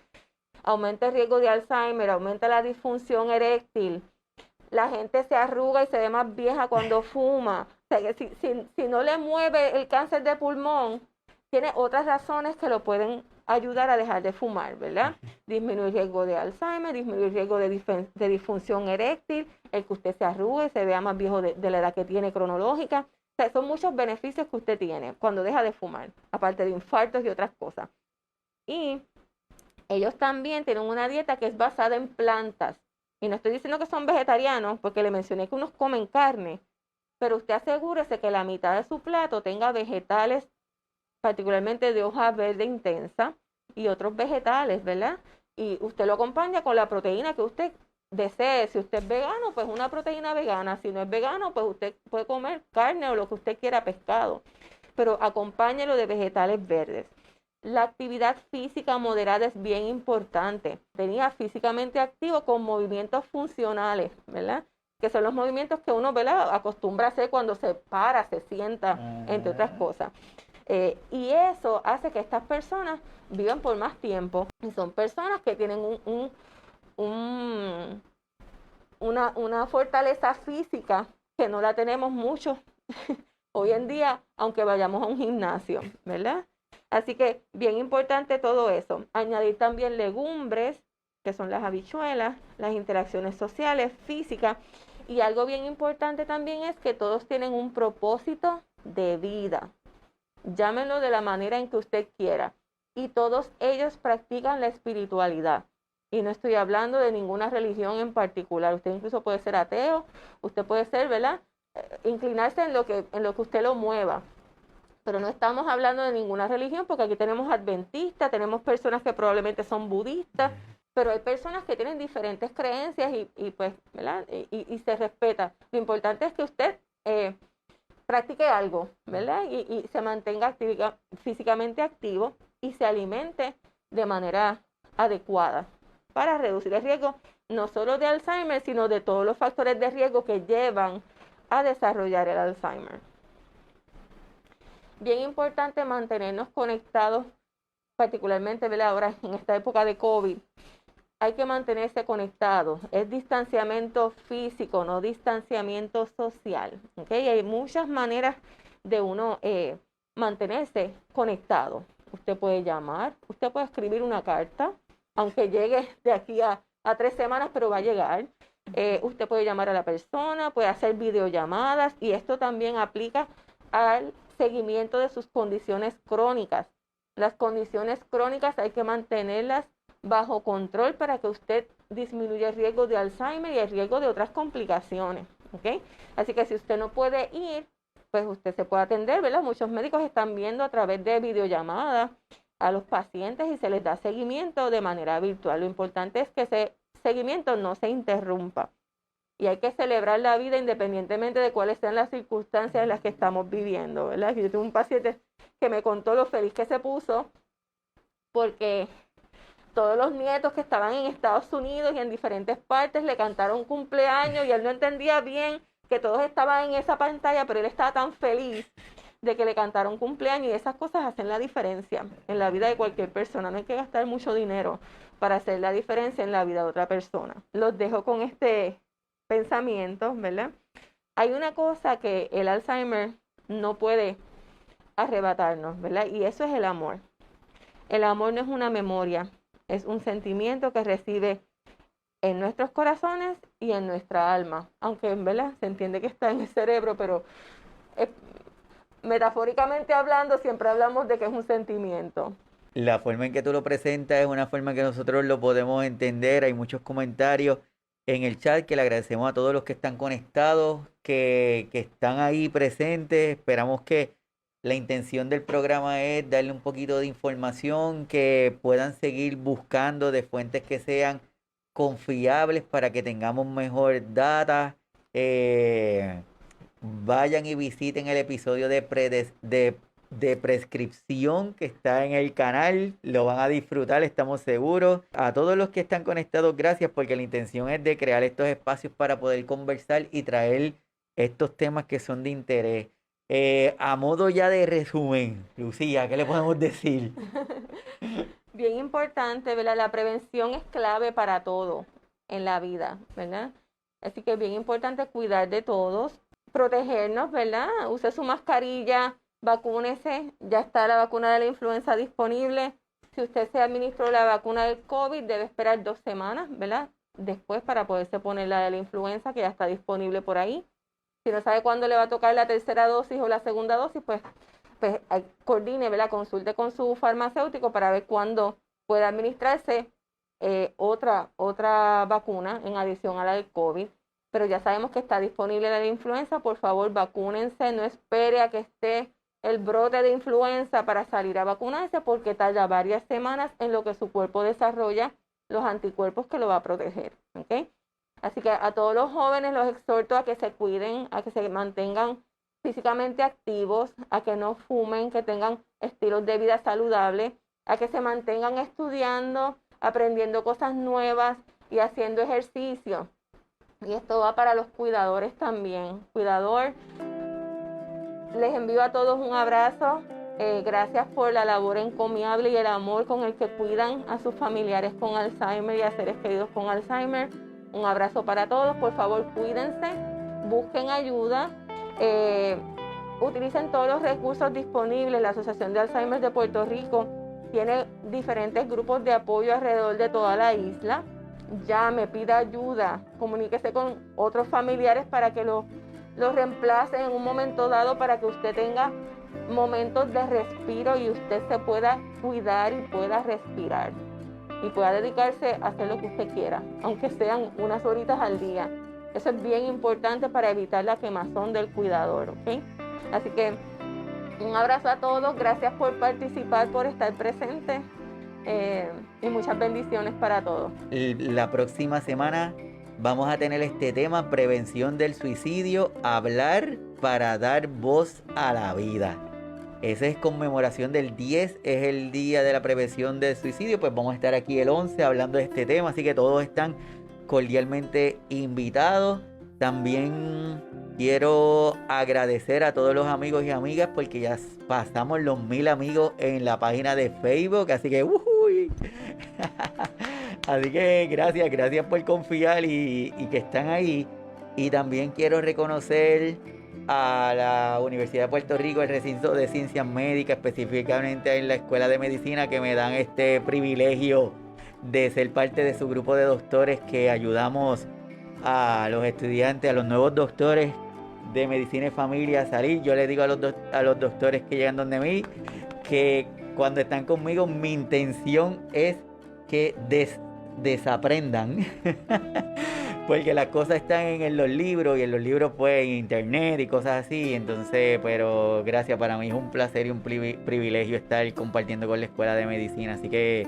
Aumenta el riesgo de Alzheimer, aumenta la disfunción eréctil. La gente se arruga y se ve más vieja cuando fuma. O sea, que si no le mueve el cáncer de pulmón, tiene otras razones que lo pueden ayudar a dejar de fumar, ¿verdad? Disminuir el riesgo de Alzheimer, disminuir el riesgo de disfunción eréctil, el que usted se arrugue, se vea más viejo de la edad que tiene cronológica. O sea, son muchos beneficios que usted tiene cuando deja de fumar, aparte de infartos y otras cosas. Y ellos también tienen una dieta que es basada en plantas. Y no estoy diciendo que son vegetarianos, porque le mencioné que unos comen carne, pero usted asegúrese que la mitad de su plato tenga vegetales, particularmente de hoja verde intensa, y otros vegetales, ¿verdad? Y usted lo acompaña con la proteína que usted desee. Si usted es vegano, pues una proteína vegana. Si no es vegano, pues usted puede comer carne o lo que usted quiera, pescado. Pero acompáñelo de vegetales verdes. La actividad física moderada es bien importante. Tenía físicamente activo con movimientos funcionales, ¿verdad? Que son los movimientos que uno, ¿verdad?, acostumbra a hacer cuando se para, se sienta, entre otras cosas. Y eso hace que estas personas vivan por más tiempo. Y son personas que tienen una fortaleza física que no la tenemos mucho hoy en día, aunque vayamos a un gimnasio, ¿verdad? Así que bien importante todo eso. Añadir también legumbres, que son las habichuelas, las interacciones sociales, físicas. Y algo bien importante también es que todos tienen un propósito de vida. Llámenlo de la manera en que usted quiera. Y todos ellos practican la espiritualidad. Y no estoy hablando de ninguna religión en particular. Usted incluso puede ser ateo, usted puede ser, ¿verdad?, inclinarse en lo que usted lo mueva. Pero no estamos hablando de ninguna religión, porque aquí tenemos adventistas, tenemos personas que probablemente son budistas, pero hay personas que tienen diferentes creencias y pues, ¿verdad?, y se respeta. Lo importante es que usted practique algo, ¿verdad?, y se mantenga físicamente activo y se alimente de manera adecuada para reducir el riesgo no solo de Alzheimer, sino de todos los factores de riesgo que llevan a desarrollar el Alzheimer. Bien importante mantenernos conectados, particularmente, ¿verdad?, ahora en esta época de COVID. Hay que mantenerse conectados. Es distanciamiento físico, no distanciamiento social. ¿Okay? Hay muchas maneras de uno mantenerse conectado. Usted puede llamar, usted puede escribir una carta, aunque llegue de aquí a 3 semanas, pero va a llegar. Usted puede llamar a la persona, puede hacer videollamadas, y esto también aplica al seguimiento de sus condiciones crónicas. Las condiciones crónicas hay que mantenerlas bajo control para que usted disminuya el riesgo de Alzheimer y el riesgo de otras complicaciones. ¿Okay? Así que si usted no puede ir, pues usted se puede atender, ¿verdad? Muchos médicos están viendo a través de videollamadas a los pacientes y se les da seguimiento de manera virtual. Lo importante es que ese seguimiento no se interrumpa. Y hay que celebrar la vida independientemente de cuáles sean las circunstancias en las que estamos viviendo, ¿verdad? Yo tengo un paciente que me contó lo feliz que se puso porque todos los nietos que estaban en Estados Unidos y en diferentes partes le cantaron cumpleaños y él no entendía bien que todos estaban en esa pantalla, pero él estaba tan feliz de que le cantaron cumpleaños, y esas cosas hacen la diferencia en la vida de cualquier persona. No hay que gastar mucho dinero para hacer la diferencia en la vida de otra persona. Los dejo con este pensamiento, ¿verdad? Hay una cosa que el Alzheimer no puede arrebatarnos, ¿verdad? Y eso es el amor. El amor no es una memoria, es un sentimiento que recibe en nuestros corazones y en nuestra alma, aunque en verdad se entiende que está en el cerebro, pero metafóricamente hablando siempre hablamos de que es un sentimiento. La forma en que tú lo presentas es una forma en que nosotros lo podemos entender. Hay muchos comentarios en el chat que le agradecemos a todos los que están conectados, que están ahí presentes. Esperamos que la intención del programa es darle un poquito de información, que puedan seguir buscando de fuentes que sean confiables para que tengamos mejor data. Vayan y visiten el episodio de prescripción que está en el canal. Lo van a disfrutar, estamos seguros. A todos los que están conectados, gracias, porque la intención es de crear estos espacios para poder conversar y traer estos temas que son de interés. A modo ya de resumen, Lucía, ¿qué le podemos decir? Bien importante, ¿verdad? La prevención es clave para todo en la vida, ¿verdad? Así que es bien importante cuidar de todos, protegernos, ¿verdad? Use su mascarilla, vacúnese, ya está la vacuna de la influenza disponible. Si usted se administró la vacuna del COVID, debe esperar 2 semanas, ¿verdad? Después para poderse poner la de la influenza, que ya está disponible por ahí. Si no sabe cuándo le va a tocar la tercera dosis o la segunda dosis, pues coordine, ¿verdad? Consulte con su farmacéutico para ver cuándo puede administrarse otra vacuna en adición a la del COVID. Pero ya sabemos que está disponible la de influenza. Por favor, vacúnense, no espere a que esté el brote de influenza para salir a vacunarse, porque tarda varias semanas en lo que su cuerpo desarrolla los anticuerpos que lo va a proteger, ¿ok? Así que a todos los jóvenes los exhorto a que se cuiden, a que se mantengan físicamente activos, a que no fumen, que tengan estilos de vida saludables, a que se mantengan estudiando, aprendiendo cosas nuevas y haciendo ejercicio. Y esto va para los cuidadores también. Cuidador, les envío a todos un abrazo. Gracias por la labor encomiable y el amor con el que cuidan a sus familiares con Alzheimer y a seres queridos con Alzheimer. Un abrazo para todos. Por favor, cuídense, busquen ayuda, utilicen todos los recursos disponibles. La Asociación de Alzheimer de Puerto Rico tiene diferentes grupos de apoyo alrededor de toda la isla. Llame, pida ayuda, comuníquese con otros familiares para que lo reemplacen en un momento dado, para que usted tenga momentos de respiro y usted se pueda cuidar y pueda respirar y pueda dedicarse a hacer lo que usted quiera, aunque sean unas horitas al día. Eso es bien importante para evitar la quemazón del cuidador, ¿ok? Así que un abrazo a todos, gracias por participar, por estar presentes, y muchas bendiciones para todos. La próxima semana vamos a tener este tema: prevención del suicidio, hablar para dar voz a la vida. Esa es conmemoración del 10, es el día de la prevención del suicidio. Pues vamos a estar aquí el 11 hablando de este tema, así que todos están cordialmente invitados. También quiero agradecer a todos los amigos y amigas, porque ya pasamos los 1000 amigos en la página de Facebook, así que ¡uy! Así que gracias por confiar y que están ahí. Y también quiero reconocer a la Universidad de Puerto Rico, el recinto de Ciencias Médicas, específicamente en la Escuela de Medicina, que me dan este privilegio de ser parte de su grupo de doctores que ayudamos a los estudiantes, a los nuevos doctores de Medicina y Familia a salir. Yo les digo a los doctores que llegan donde mí que cuando están conmigo, mi intención es que desaprendan porque las cosas están en los libros, y en los libros pues en internet y cosas así. Entonces, pero gracias, para mí es un placer y un privilegio estar compartiendo con la Escuela de Medicina, así que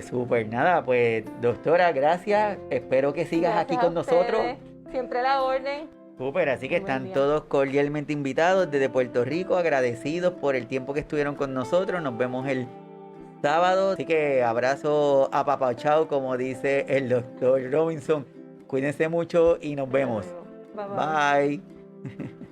súper. Nada, pues doctora, gracias, espero que sigas Gracias aquí con nosotros. Siempre a la orden. Súper, así que Buen están día. todos cordialmente invitados desde Puerto Rico, agradecidos por el tiempo que estuvieron con nosotros. Nos vemos el sábado. Así que abrazo a Papachao, como dice el doctor Robinson. Cuídense mucho y nos Hasta vemos. luego. Bye bye. Bye.